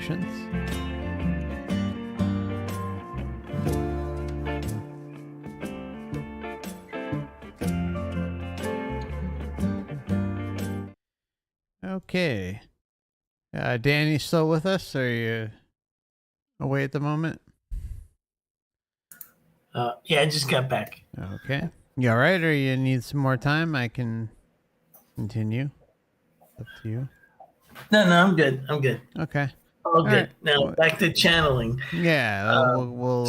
Congratulations. Okay. Danny, still with us? Are you away at the moment? Yeah, I just got back. Okay. You all right, or you need some more time? I can continue. Up to you. No, I'm good. I'm good. Okay. All good. right. Now back to channeling. Yeah, we'll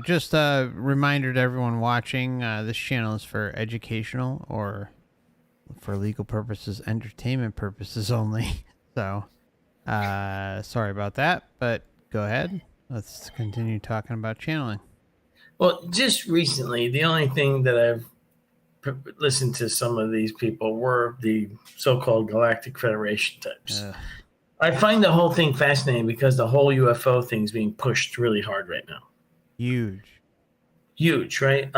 just a reminder to everyone watching, this channel is for educational or for legal purposes, entertainment purposes only. So, sorry about that, but go ahead. Let's continue talking about channeling. Well, just recently, the only thing that I've listened to some of these people were the so-called Galactic Federation types. I find the whole thing fascinating because the whole UFO thing is being pushed really hard right now. Huge, right?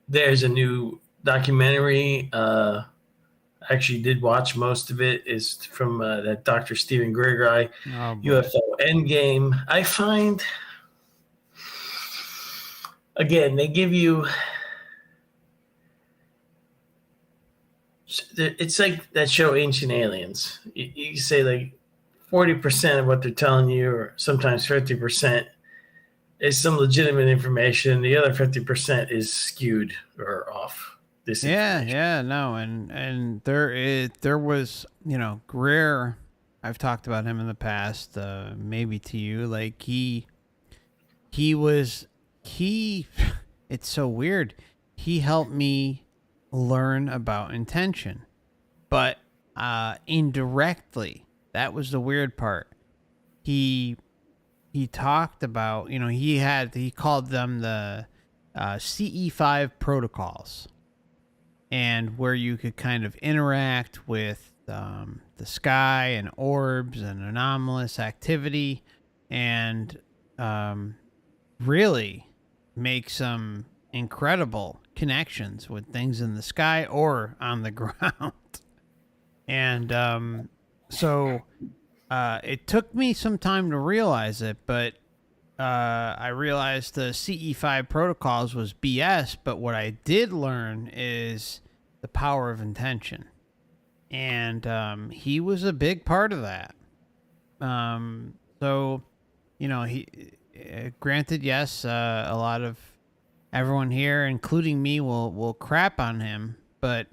There's a new documentary. Actually did watch most of it. Is from that Dr. Stephen Greer guy, UFO Endgame. I find, again, they give you, it's like that show Ancient Aliens. You say like 40% of what they're telling you, or sometimes 50%, is some legitimate information. The other 50% is skewed or off. No, and there was, Greer. I've talked about him in the past, maybe to you. Like he. It's so weird. He helped me learn about intention, but indirectly. That was the weird part. He talked about, he called them the CE5 protocols, and where you could kind of interact with the sky and orbs and anomalous activity, and really make some incredible connections with things in the sky or on the ground. And so it took me some time to realize it, but I realized the CE5 protocols was BS, but what I did learn is the power of intention. And he was a big part of that. So, he granted, yes, a lot of everyone here, including me, will crap on him, but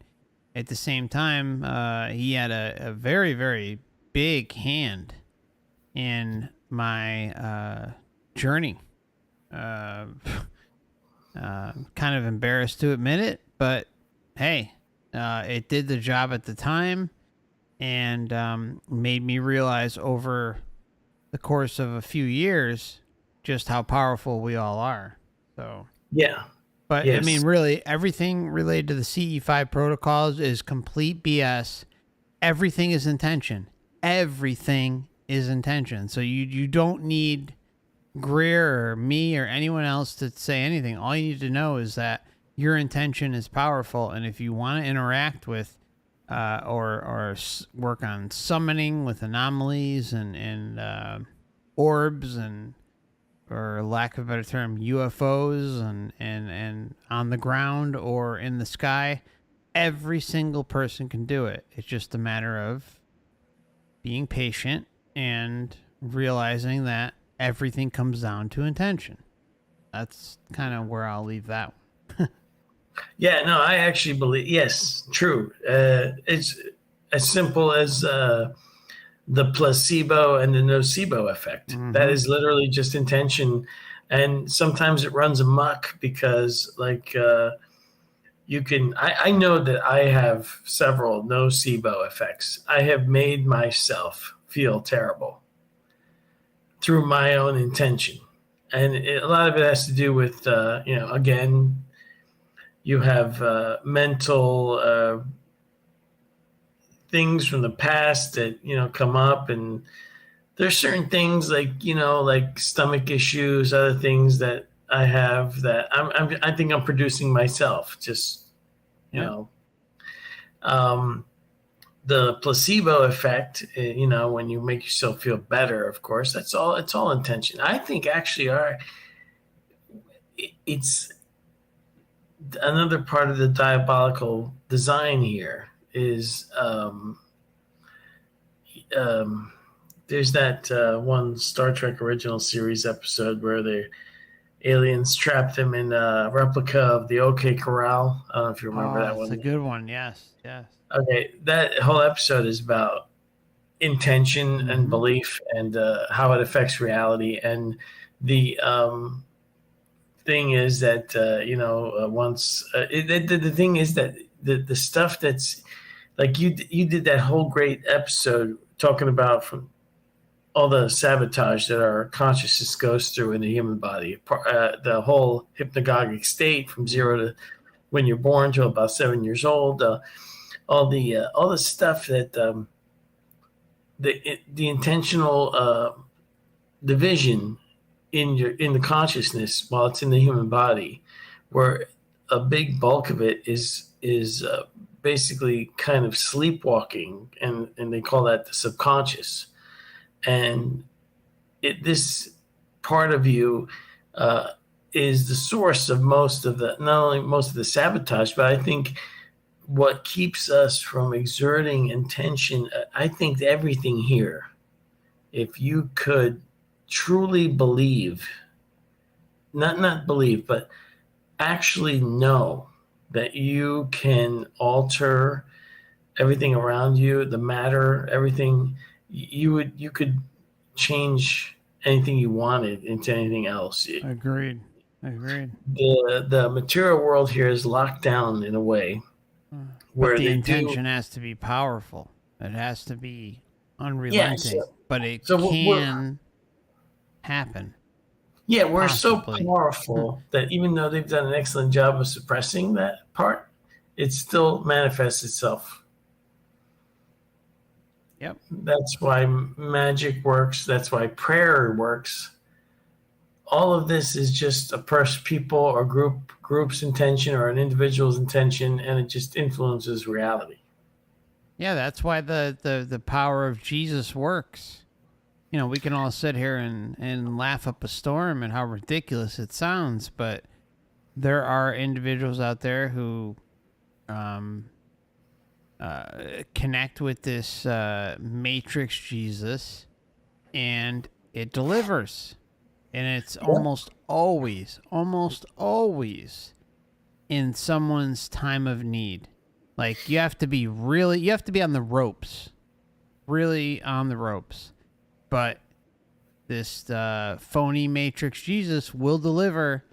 at the same time, he had a very, very big hand in my journey. Kind of embarrassed to admit it, but hey, it did the job at the time, and made me realize over the course of a few years just how powerful we all are. So yeah, but yes. I mean, really, everything related to the CE5 protocols is complete BS. Everything is intention. Everything is intention. So you don't need Greer or me or anyone else to say anything. All you need to know is that your intention is powerful, and if you want to interact with or work on summoning with anomalies and orbs and, or lack of a better term, UFOs and on the ground or in the sky, every single person can do it. It's just a matter of being patient and realizing that everything comes down to intention. That's kind of where I'll leave that one. Yeah, no, I actually believe, yes, true. It's as simple as the placebo and the nocebo effect. Mm-hmm. That is literally just intention. And sometimes it runs amok because, like, you can, I know that I have several nocebo effects. I have made myself feel terrible through my own intention. And a lot of it has to do with, again, you have mental things from the past that, come up. And there's certain things like, like stomach issues, other things that I have that I think I'm producing myself, just, the placebo effect, when you make yourself feel better, of course, it's all intention. I think actually it's another part of the diabolical design here is there's that one Star Trek original series episode where the aliens trapped them in a replica of the OK Corral. I don't know if you remember that one. It's a good one. Yes. Okay, that whole episode is about intention and belief and how it affects reality. And the thing is that the thing is that the stuff that's like you did that whole great episode talking about from all the sabotage that our consciousness goes through in the human body, the whole hypnagogic state from 0 to when you're born to about 7 years old, all the stuff that the intentional division in the consciousness while it's in the human body, where a big bulk of it is basically kind of sleepwalking, and they call that the subconscious. And this part of you is the source of not only most of the sabotage, but I think what keeps us from exerting intention. I think everything here, if you could truly believe, not believe, but actually know that you can alter everything around you, the matter, everything. You could change anything you wanted into anything else. Agreed. The material world here is locked down in a way where but the intention has to be powerful. It has to be unrelenting, but it can happen. Yeah, we're possibly so powerful that even though they've done an excellent job of suppressing that part, it still manifests itself. Yep. That's why magic works. That's why prayer works. All of this is just a people or group's intention or an individual's intention, and it just influences reality. Yeah, that's why the power of Jesus works. We can all sit here and laugh up a storm and how ridiculous it sounds, but there are individuals out there who connect with this Matrix Jesus, and it delivers. And it's almost always in someone's time of need. Like, you have to be on the ropes. Really on the ropes. But this phony Matrix Jesus will deliver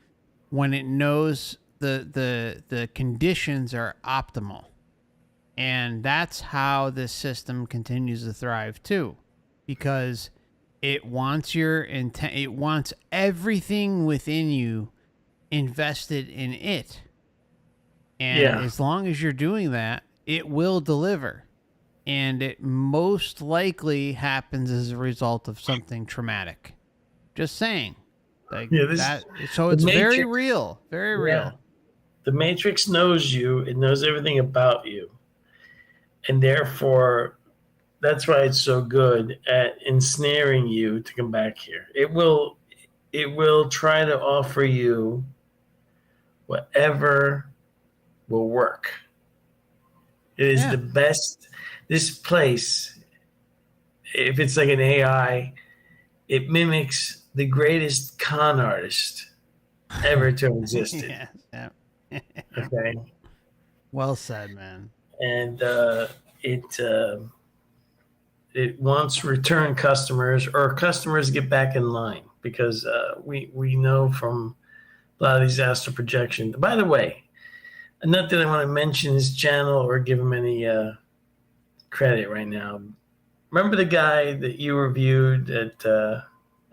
when it knows the conditions are optimal. And that's how this system continues to thrive too. Because it wants it wants everything within you invested in it. And as long as you're doing that, it will deliver. And it most likely happens as a result of something traumatic. Just saying. So it's very real. Very real. The Matrix knows you. It knows everything about you. And therefore, that's why it's so good at ensnaring you to come back here. It will try to offer you whatever will work. It is the best. This place, if it's like an AI, it mimics the greatest con artist ever to have existed. Okay. Well said, man. And it wants return customers or customers get back in line, because we know from a lot of these astral projections. By the way, not that I want to mention his channel or give him any credit right now. Remember the guy that you reviewed at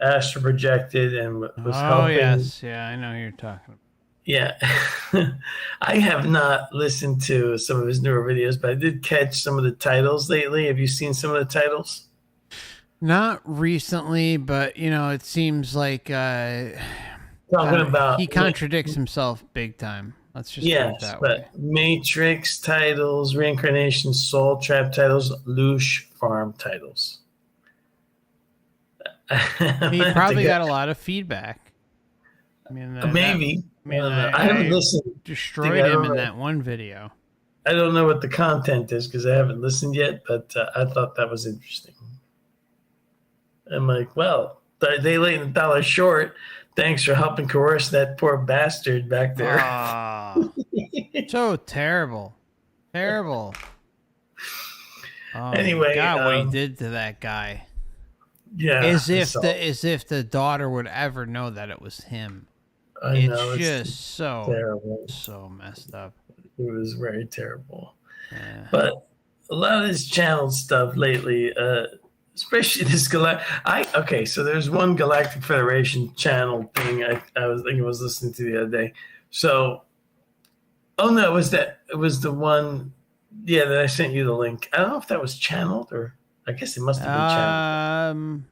astral projected and was helping? Oh, yes. Yeah, I know who you're talking about. Yeah. I have not listened to some of his newer videos, but I did catch some of the titles lately. Have you seen some of the titles? Not recently, but, it seems like talking about he contradicts himself big time. Let's just put Yes, it that but way. Matrix titles, Reincarnation, Soul Trap titles, Loosh Farm titles. He probably got a lot of feedback. I mean, maybe. I haven't listened. Destroyed him in that one video. I don't know what the content is because I haven't listened yet, but I thought that was interesting. I'm like, well, they laid $1 short. Thanks for helping coerce that poor bastard back there. So terrible. Terrible. Oh, anyway, God, what he did to that guy. Yeah. As if the daughter would ever know that it was him. It's just so terrible. So messed up. It was very terrible. Yeah. But a lot of this channel stuff lately, especially this okay, so there's one Galactic Federation channel thing I was listening to the other day. So, oh no, it was the one, that I sent you the link. I don't know if that was channeled or I guess it must have been channeled.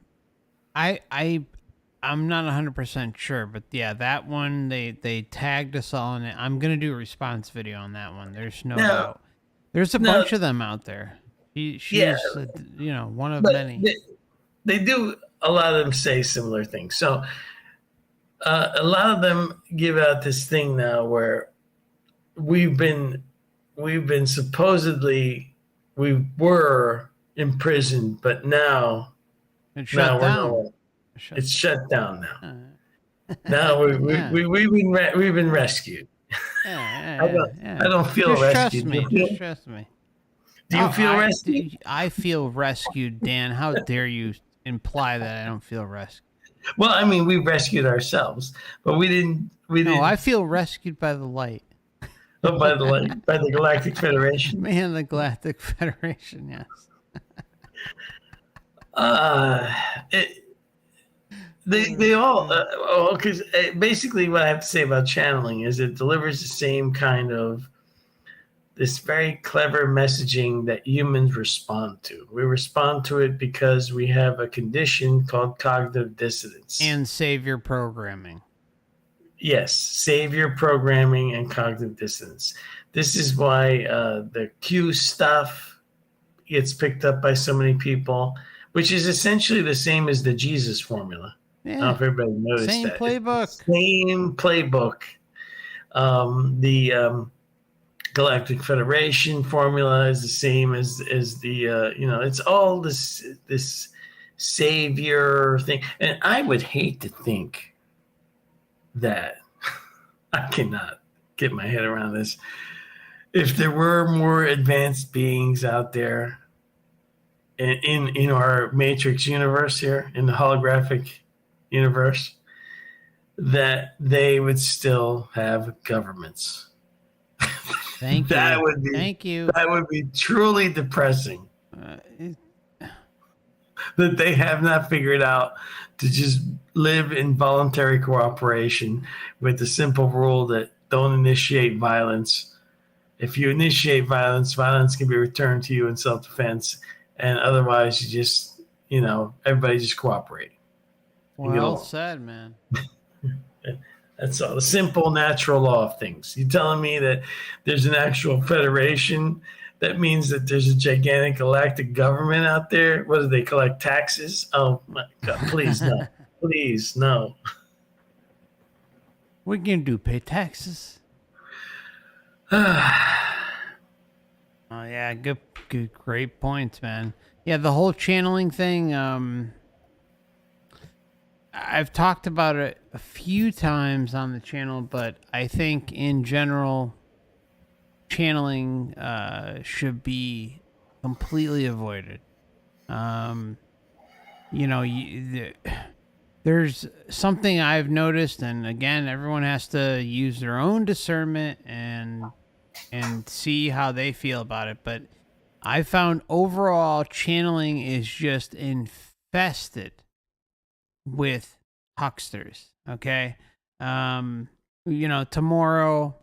I'm not 100% sure, but yeah, that one they tagged us all in it. I'm gonna do a response video on that one. There's no doubt. There's a bunch of them out there. She's one of many. They do, a lot of them say similar things. So a lot of them give out this thing now where we've been supposedly, we were imprisoned, but now it's shut down. It's shut down now. Now we've been rescued. I don't feel just rescued. Just trust me. Do you feel rescued? I feel rescued, Dan. How dare you imply that I don't feel rescued? Well, I mean, we rescued ourselves, but we didn't. No, I feel rescued by the light. Oh, by the light, by the Galactic Federation. Man, the Galactic Federation, yes. They all because basically what I have to say about channeling is it delivers the same kind of this very clever messaging that humans respond to. We respond to it because we have a condition called cognitive dissonance and savior programming. Yes, savior programming and cognitive dissonance. This is why the Q stuff gets picked up by so many people, which is essentially the same as the Jesus formula. Yeah. I don't know if everybody noticed same that. Playbook. Same playbook. The Galactic Federation formula is the same as the it's all this savior thing. And I would hate to think that I cannot get my head around this. If there were more advanced beings out there in our Matrix universe here, in the holographic universe, that they would still have governments. Thank you. That would be truly depressing. That they have not figured out to just live in voluntary cooperation with the simple rule that don't initiate violence. If you initiate violence, violence can be returned to you in self-defense, and otherwise you just, everybody just cooperate. Well said, man. That's all. The simple natural law of things. You telling me that there's an actual federation? That means that there's a gigantic galactic government out there. What do they collect taxes? Oh my God! Please no, please no. What are you gonna do? Pay taxes? Oh yeah, good, great points, man. Yeah, the whole channeling thing. I've talked about it a few times on the channel, but I think in general, channeling should be completely avoided. There's something I've noticed, and again, everyone has to use their own discernment and see how they feel about it. But I found overall channeling is just infested with hucksters. Okay. Tomorrow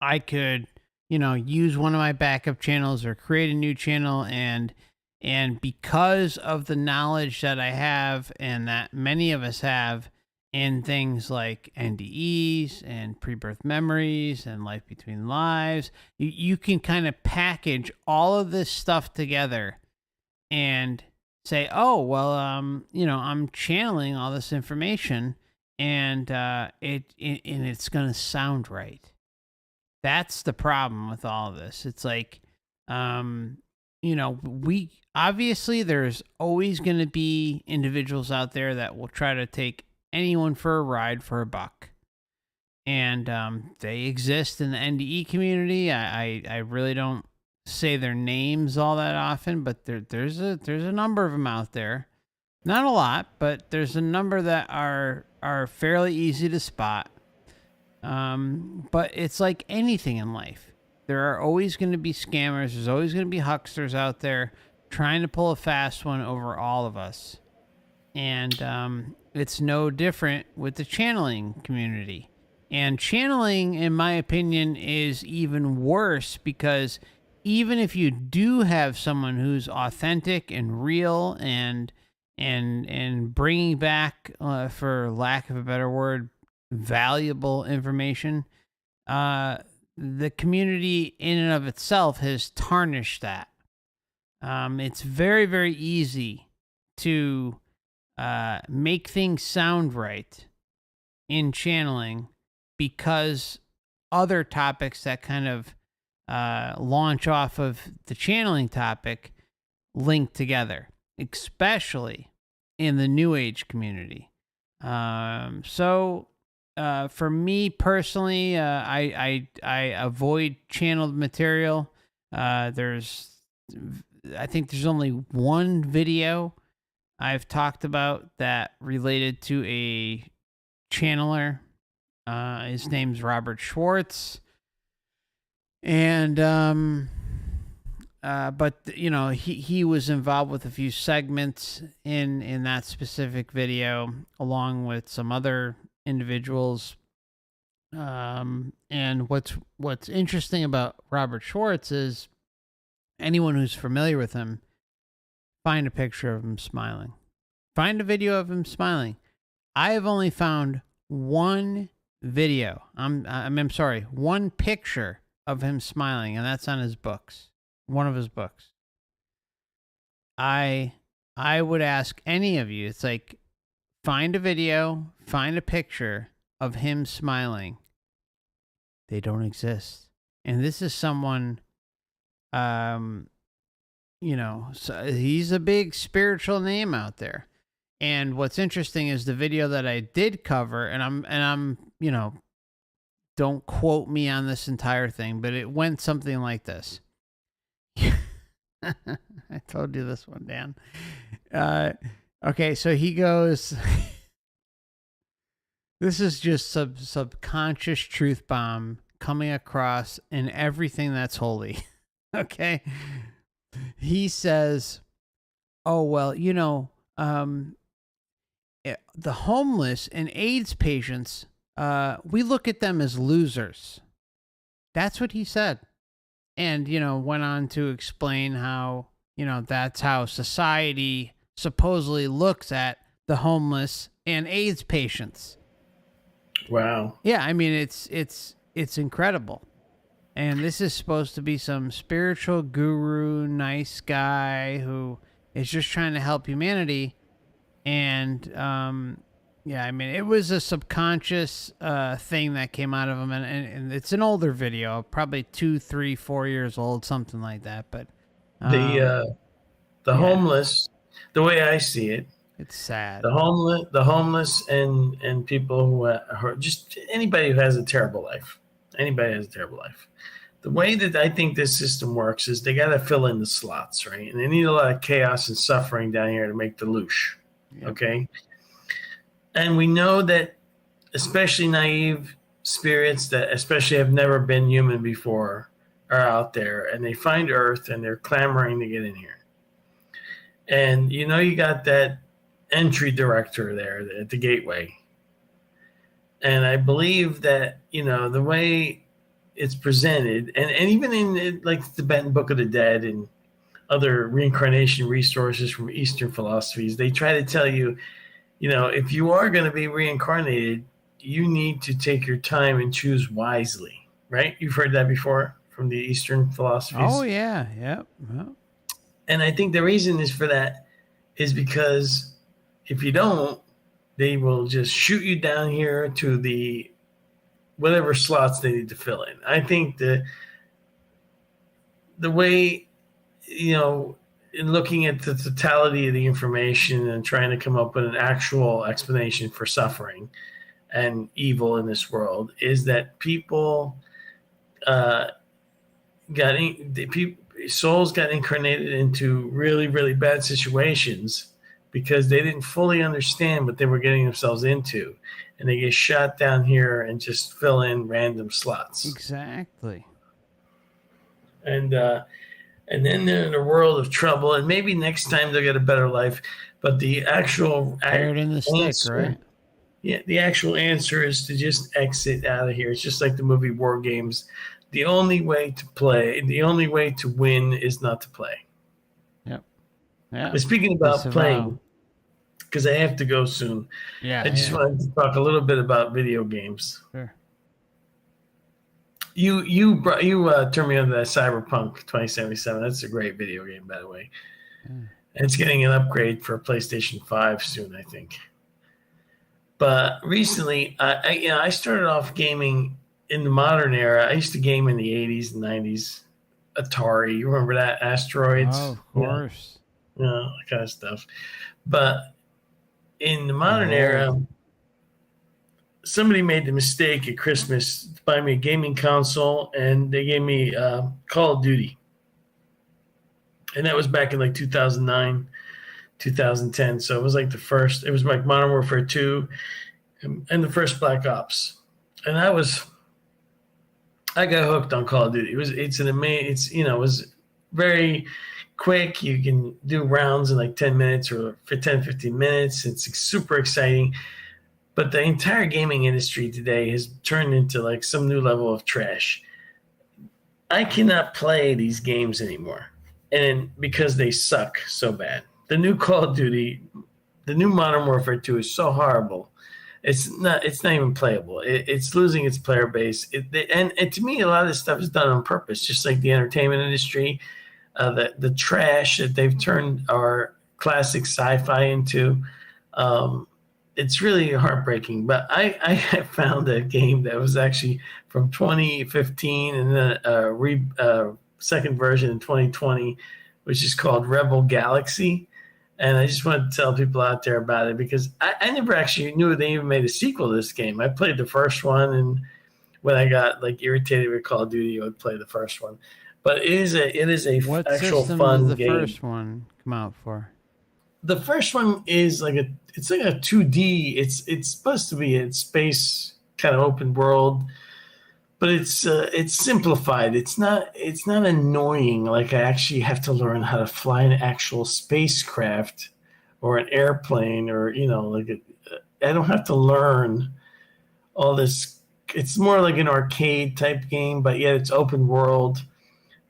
I could, use one of my backup channels or create a new channel, and because of the knowledge that I have and that many of us have, in things like NDEs and pre-birth memories and life between lives. You can kind of package all of this stuff together and say, oh, well, I'm channeling all this information and it's going to sound right. That's the problem with all of this. It's like, we obviously there's always going to be individuals out there that will try to take anyone for a ride for a buck. And they exist in the NDE community. I really don't say their names all that often, but there's a number of them out there. Not a lot, but there's a number that are fairly easy to spot. But it's like anything in life. There are always going to be scammers. There's always going to be hucksters out there trying to pull a fast one over all of us. And it's no different with the channeling community. And channeling, in my opinion, is even worse because even if you do have someone who's authentic and real and bringing back, for lack of a better word, valuable information, the community in and of itself has tarnished that. It's very, very easy to make things sound right in channeling because other topics that kind of launch off of the channeling topic link together, especially in the New Age community. So for me personally, I avoid channeled material. I think there's only one video I've talked about that related to a channeler. His name's Robert Schwartz. And, but he was involved with a few segments in that specific video, along with some other individuals. And what's interesting about Robert Schwartz is anyone who's familiar with him, find a picture of him smiling. Find a video of him smiling. I have only found one video. I'm sorry, one picture of him smiling, and that's on his books. One of his books. I would ask any of you, it's like, find a video, find a picture of him smiling. They don't exist. And this is someone, so he's a big spiritual name out there. And what's interesting is the video that I did cover, and I'm, don't quote me on this entire thing, but it went something like this. I told you this one, Dan. Okay, so he goes, this is just subconscious truth bomb coming across in everything that's holy. Okay. He says, oh, well, the homeless and AIDS patients, we look at them as losers. That's what he said. And, went on to explain how, that's how society supposedly looks at the homeless and AIDS patients. Wow. Yeah, I mean, it's incredible. And this is supposed to be some spiritual guru, nice guy who is just trying to help humanity. And, yeah, I mean, it was a subconscious thing that came out of him. And it's an older video, probably 2, 3, 4 years old, something like that. But the homeless, the way I see it, it's sad. The homeless and people who are just anybody who has a terrible life. Anybody has a terrible life. The way that I think this system works is they got to fill in the slots, right? And they need a lot of chaos and suffering down here to make the loosh. Yep. Okay. And we know that especially naive spirits that especially have never been human before are out there, and they find Earth and they're clamoring to get in here. And you got that entry director there at the gateway. And I believe that, the way it's presented, and even in like the Tibetan Book of the Dead and other reincarnation resources from Eastern philosophies, they try to tell you if you are going to be reincarnated, you need to take your time and choose wisely, right? You've heard that before from the Eastern philosophies. Oh, yeah. Yep. And I think the reason is for that is because if you don't, they will just shoot you down here to the whatever slots they need to fill in. I think the way, in looking at the totality of the information and trying to come up with an actual explanation for suffering and evil in this world, is that people souls got incarnated into really, really bad situations because they didn't fully understand what they were getting themselves into, and they get shot down here and just fill in random slots. Exactly. And then they're in a world of trouble, and maybe next time they'll get a better life. But the actual Carrot in the stick, right? Yeah, the actual answer is to just exit out of here. It's just like the movie War Games. The only way to win is not to play. Yep. Yeah. But speaking about playing, because I have to go soon, I just wanted to talk a little bit about video games. Sure. You turned me on to that Cyberpunk 2077. That's a great video game, by the way. Yeah. And it's getting an upgrade for PlayStation 5 soon, I think. But recently, I started off gaming in the modern era. I used to game in the 80s and 90s. Atari, you remember that? Asteroids? Oh, of course. That kind of stuff. But in the modern era, somebody made the mistake at Christmas to buy me a gaming console, and they gave me Call of Duty. And that was back in like 2009, 2010. So it was like it was like Modern Warfare 2 and the first Black Ops. And I got hooked on Call of Duty. It was very quick. You can do rounds in like 10 minutes or for 10, 15 minutes. It's super exciting. But the entire gaming industry today has turned into like some new level of trash. I cannot play these games anymore, and because they suck so bad. The new Call of Duty, the new Modern Warfare 2 is so horrible. It's not even playable. It's losing its player base. And to me, a lot of this stuff is done on purpose, just like the entertainment industry, the trash that they've turned our classic sci-fi into. It's really heartbreaking, but I found a game that was actually from 2015 and then a second version in 2020, which is called Rebel Galaxy. And I just wanted to tell people out there about it because I never actually knew they even made a sequel to this game. I played the first one, and when I got like irritated with Call of Duty, I would play the first one. But it is a what actual system fun did the game. First one come out for? The first one is like a 2D. It's supposed to be a space kind of open world, but it's simplified. It's not annoying. Like I actually have to learn how to fly an actual spacecraft or an airplane, or I don't have to learn all this. It's more like an arcade type game, but yet it's open world.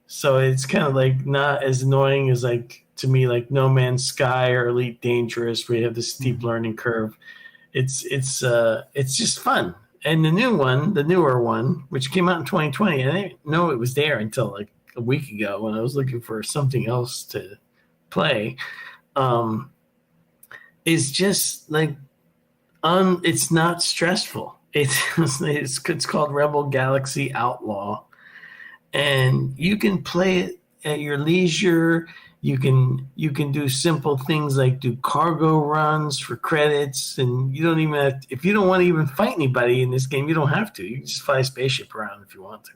So it's kind of like not as annoying as like, to me, like No Man's Sky or Elite Dangerous, where you have this steep learning curve. It's just fun. And the newer one, which came out in 2020, I didn't know it was there until like a week ago when I was looking for something else to play. Is just like it's not stressful. It's called Rebel Galaxy Outlaw, and you can play it at your leisure. You can do simple things like do cargo runs for credits, and you don't even have to, if you don't want to even fight anybody in this game, you don't have to. You can just fly a spaceship around if you want to.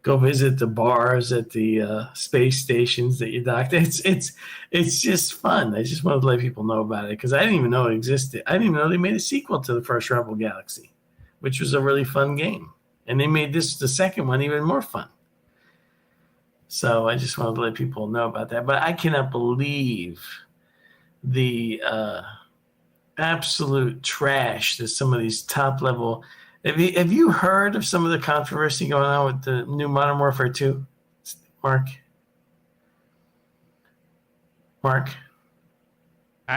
Go visit the bars at the space stations that you docked. It's just fun. I just wanted to let people know about it because I didn't even know it existed. I didn't even know they made a sequel to the first Rebel Galaxy, which was a really fun game, and they made the second one even more fun. So I just wanted to let people know about that. But I cannot believe the absolute trash that some of these top level. Have you heard of some of the controversy going on with the new Modern Warfare 2, Mark?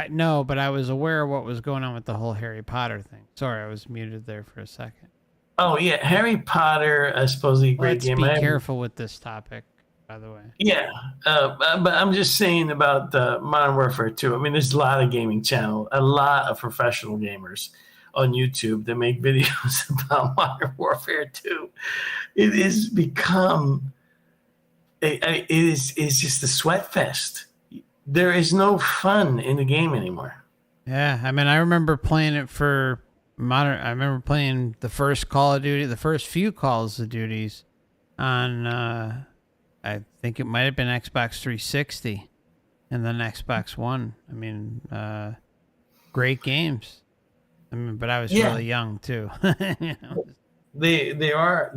No, but I was aware of what was going on with the whole Harry Potter thing. Sorry, I was muted there for a second. Oh yeah, Harry Potter, supposedly a great Let's game. be careful with this topic, by the way. Yeah, but I'm just saying about Modern Warfare 2. I mean, there's a lot of gaming channel, a lot of professional gamers on YouTube that make videos about Modern Warfare 2. It has become, it's just a sweat fest. There is no fun in the game anymore. Yeah, I mean, I remember playing it for modern. I remember playing the first Call of Duty, the first few Calls of Duties on, I think it might have been Xbox 360 and then Xbox One. I mean, great games. I mean, but I was really young too. You know? They were.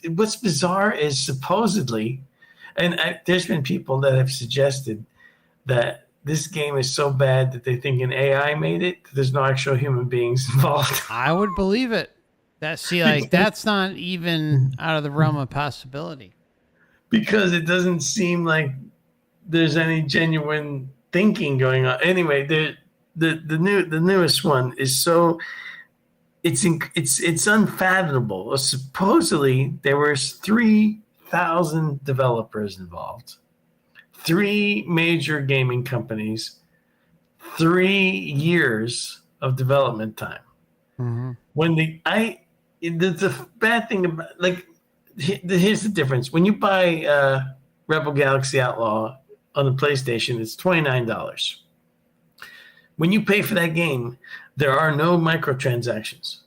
What's bizarre is supposedly, and there's been people that have suggested that this game is so bad that they think an AI made it. There's no actual human beings involved. I would believe it. That's not even out of the realm of possibility. Because it doesn't seem like there's any genuine thinking going on. Anyway, the newest one is so it's unfathomable. Supposedly there were 3,000 developers involved, 3 major gaming companies, 3 years of development time. Mm-hmm. When the bad thing about, like, here's the difference. When you buy Rebel Galaxy Outlaw on the PlayStation, it's $29. When you pay for that game, there are no microtransactions.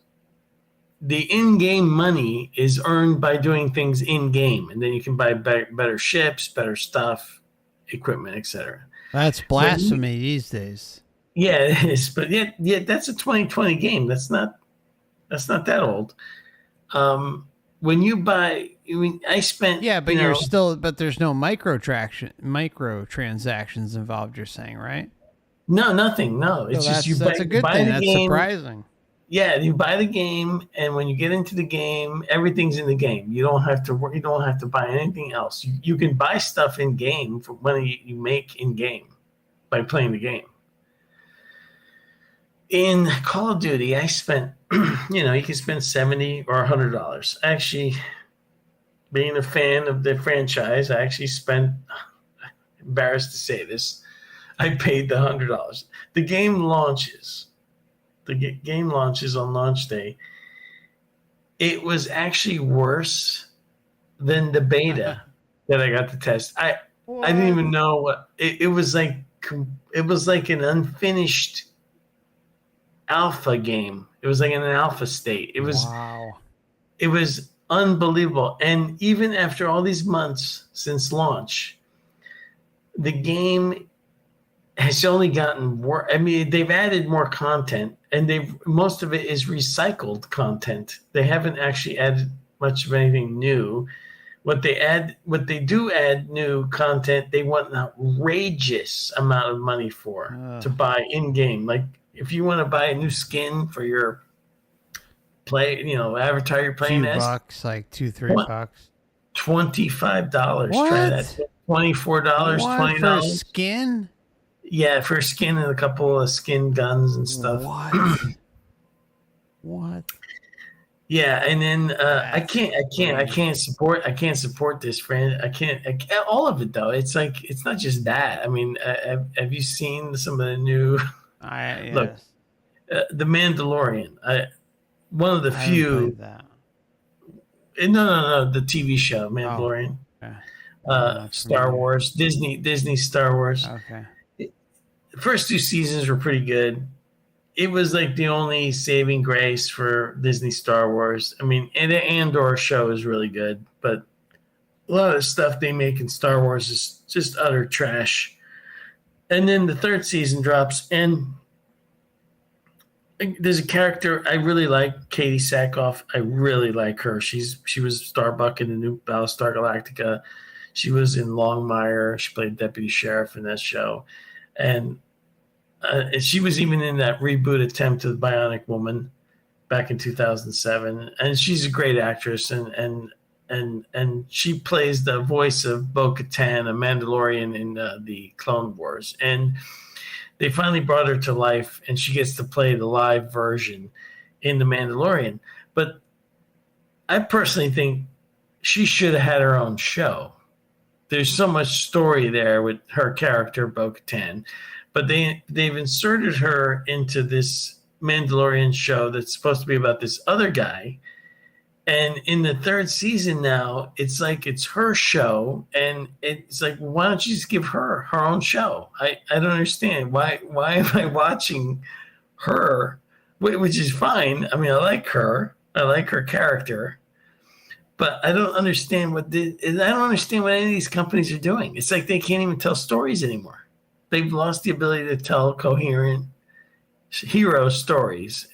The in-game money is earned by doing things in-game, and then you can buy better ships, better stuff, equipment, etc. That's blasphemy these days. Yeah, it is. But yeah, that's a 2020 game. That's not that old. When you buy, I spent. Yeah, but but there's no microtransactions involved. You're saying, right? No, nothing. No, it's so just you that's buy, a good buy thing. the That's game. Surprising. Yeah, you buy the game, and when you get into the game, everything's in the game. You don't have to work. You don't have to buy anything else. You can buy stuff in game for money you make in game by playing the game. In Call of Duty, I spent, you can spend $70 or $100. Actually, being a fan of the franchise, I actually spent, embarrassed to say this, I paid the $100. The game launches. The game launches on launch day. It was actually worse than the beta that I got to test. I didn't even know what it was like. It was like an unfinished alpha game. It was like in an alpha state. It was It was unbelievable. And even after all these months since launch, the game has only gotten worse. I mean, they've added more content, and most of it is recycled content. They haven't actually added much of anything new. What they do add new content, they want an outrageous amount of money to buy in game. Like, if you want to buy a new skin for your avatar you're playing as, $2, like $2-3. $25. What? Try that. $24, $20 for a skin. Yeah, for a skin and a couple of skin guns and stuff. What? Yeah, and then I can't support this, friend. I can't all of it though. It's like, it's not just that. I mean, have you seen some of the new? Yes. Look, The Mandalorian. One of the few. No, the TV show Mandalorian. Star Wars, Disney Star Wars. Okay. The first 2 seasons were pretty good. It was like the only saving grace for Disney Star Wars. I mean, and the Andor show is really good, but a lot of the stuff they make in Star Wars is just utter trash. And then the 3rd season drops, and there's a character I really like, Katie Sackhoff. I really like her. She was Starbuck in the new Battlestar Galactica. She was in Longmire. She played deputy sheriff in that show, and she was even in that reboot attempt of the Bionic Woman back in 2007. And she's a great actress, and and she plays the voice of Bo-Katan, a Mandalorian in the Clone Wars, and they finally brought her to life, and she gets to play the live version in the Mandalorian. But I personally think she should have had her own show. There's so much story there with her character, Bo-Katan, but they've inserted her into this Mandalorian show that's supposed to be about this other guy. And in the third season now, it's like it's her show, and it's like, why don't you just give her own show? I don't understand why am I watching her, which is fine. I mean, I like her character, but I don't understand what any of these companies are doing. It's like they can't even tell stories anymore. They've lost the ability to tell coherent hero stories.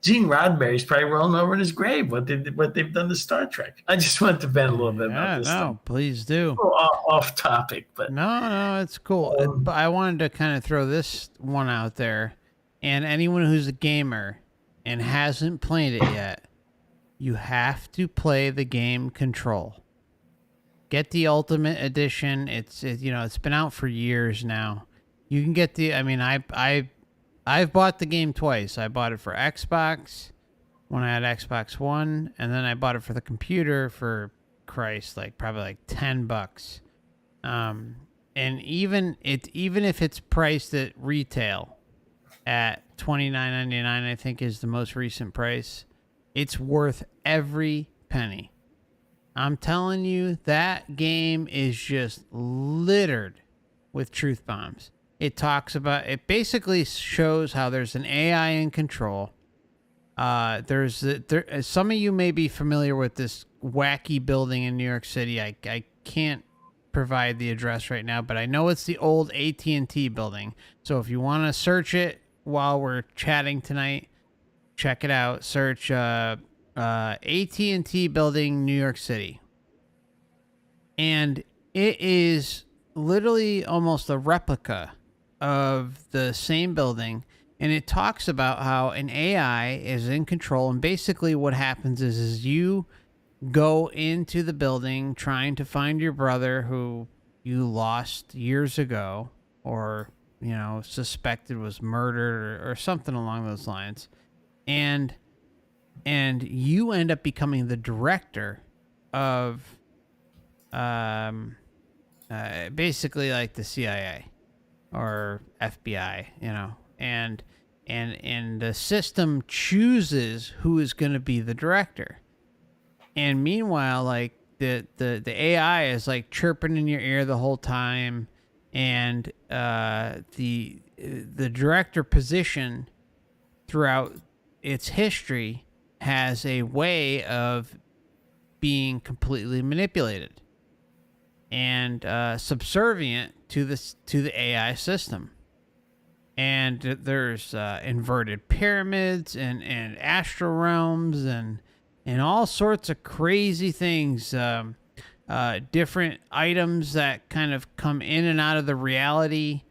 Gene Roddenberry's probably rolling over in his grave what they've done to Star Trek. I just wanted to vent a little bit about this. No, please do. Off topic, but no, it's cool. But I wanted to kind of throw this one out there, and anyone who's a gamer and hasn't played it yet, you have to play the game Control. Get the Ultimate Edition. It's been out for years now. You can get the. I mean, I've bought the game twice. I bought it for Xbox when I had Xbox One, and then I bought it for the computer for probably like $10. And even if it's priced at retail at $29.99, I think is the most recent price, it's worth every penny. I'm telling you, that game is just littered with truth bombs. It basically shows how there's an AI in control. Some of you may be familiar with this wacky building in New York City. I can't provide the address right now, but I know it's the old AT&T building. So if you want to search it while we're chatting tonight, check it out. Search AT&T building, New York City. And it is literally almost a replica of the same building, and it talks about how an AI is in control, and basically what happens is you go into the building trying to find your brother who you lost years ago, or suspected was murdered or something along those lines, and you end up becoming the director of basically like the CIA or FBI, and the system chooses who is going to be the director. And meanwhile, like the AI is like chirping in your ear the whole time, and the director position throughout its history has a way of being completely manipulated and subservient to the AI system. And there's inverted pyramids and astral realms and all sorts of crazy things, different items that kind of come in and out of the reality,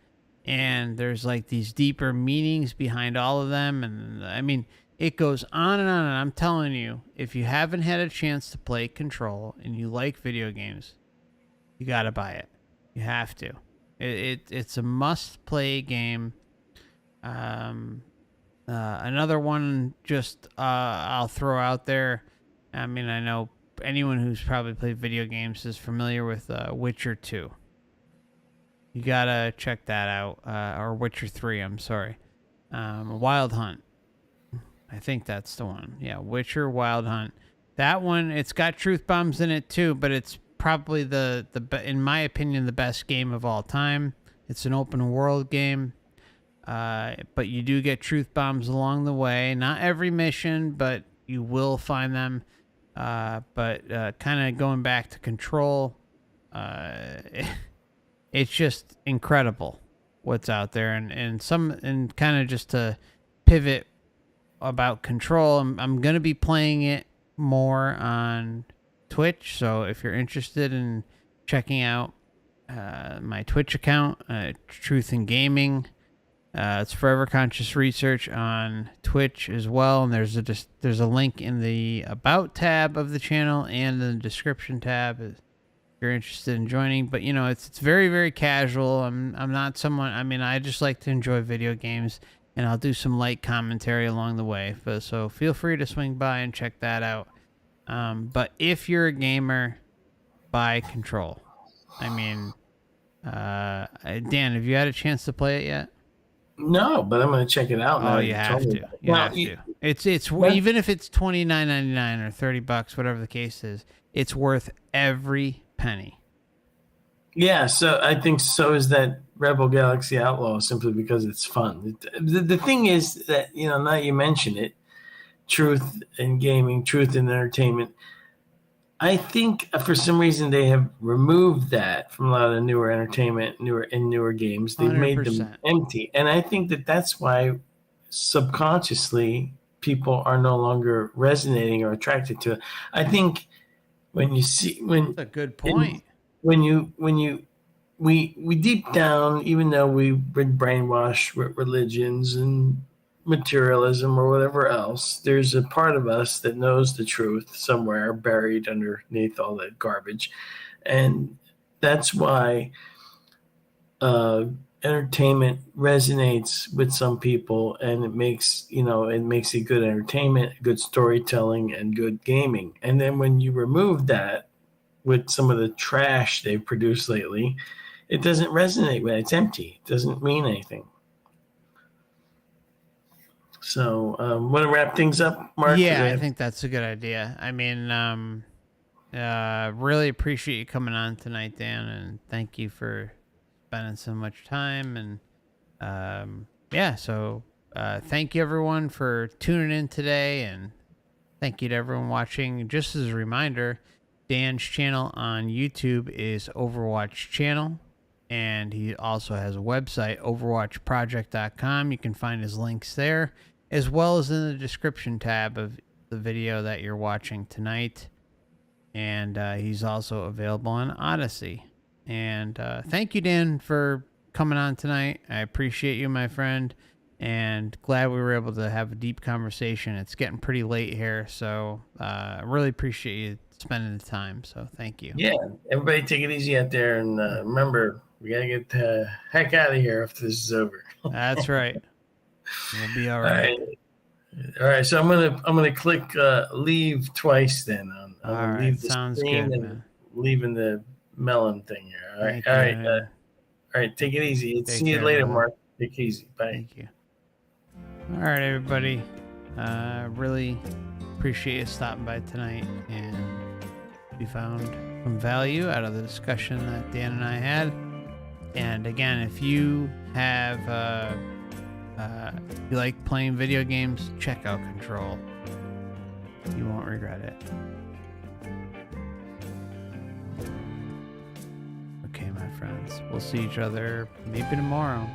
and there's like these deeper meanings behind all of them. And I mean, it goes on and on, and I'm telling you, if you haven't had a chance to play Control and you like video games, you gotta buy it. You have to. It's a must-play game. Another one I'll throw out there. I mean, I know anyone who's probably played video games is familiar with Witcher 2. You gotta check that out. Or Witcher 3, I'm sorry. Wild Hunt. I think that's the one. Yeah, Witcher Wild Hunt. That one, it's got truth bombs in it too, but it's probably in my opinion, the best game of all time. It's an open world game, but you do get truth bombs along the way. Not every mission, but you will find them. But kind of going back to Control, it's just incredible what's out there, and kind of just to pivot about Control, I'm gonna be playing it more on Twitch, so if you're interested in checking out my Twitch account, Truth in Gaming, It's Forever Conscious Research on Twitch as well, and there's a link in the About tab of the channel and the description tab if you're interested in joining. But you know, it's very, very casual. I'm not someone. I mean, I just like to enjoy video games, and I'll do some light commentary along the way. So feel free to swing by and check that out. But if you're a gamer, buy Control. I mean, Dan, have you had a chance to play it yet? No, but I'm going to check it out. Oh, you have to. You have to. It's even if it's $29.99 or $30, whatever the case is, it's worth every penny. Yeah, so I think so is that Rebel Galaxy Outlaw, simply because it's fun. The thing is that, you know, now you mention it, truth in gaming, truth in entertainment. I think for some reason they have removed that from a lot of newer entertainment, newer games. They've 100%. made them empty, and I think that's why subconsciously people are no longer resonating or attracted to it. I think That's a good point. We deep down, even though we've been brainwashed with religions and materialism or whatever else, there's a part of us that knows the truth somewhere buried underneath all that garbage. And that's why entertainment resonates with some people, and it makes it good entertainment, good storytelling, and good gaming. And then when you remove that with some of the trash they've produced lately, it doesn't resonate with it. It's empty. It doesn't mean anything. So, want to wrap things up, Mark? Yeah, I think that's a good idea. I mean, really appreciate you coming on tonight, Dan, and thank you for spending so much time. And so thank you everyone for tuning in today, and thank you to everyone watching. Just as a reminder, Dan's channel on YouTube is OverWatchChannel, and he also has a website, OverWatchProject.com. You can find his links there, as well as in the description tab of the video that you're watching tonight. And he's also available on Odysee. And thank you, Dan, for coming on tonight. I appreciate you, my friend, and glad we were able to have a deep conversation. It's getting pretty late here, so I really appreciate you spending the time. So thank you. Yeah, everybody take it easy out there, and remember, we got to get the heck out of here after this is over. That's right. We'll be all right. All right. So I'm gonna click leave twice. Then I'm All gonna right. leave the Sounds screen good, and man. leaving the melon thing here. All right. Thank All you, right. man. All right. Take it easy. Take See you care, later, brother. Mark. Take it easy. Bye. Thank you. All right, everybody. Really appreciate you stopping by tonight, and we found some value out of the discussion that Dan and I had. And again, if you have if you like playing video games, check out Control. You won't regret it. Okay, my friends. We'll see each other maybe tomorrow.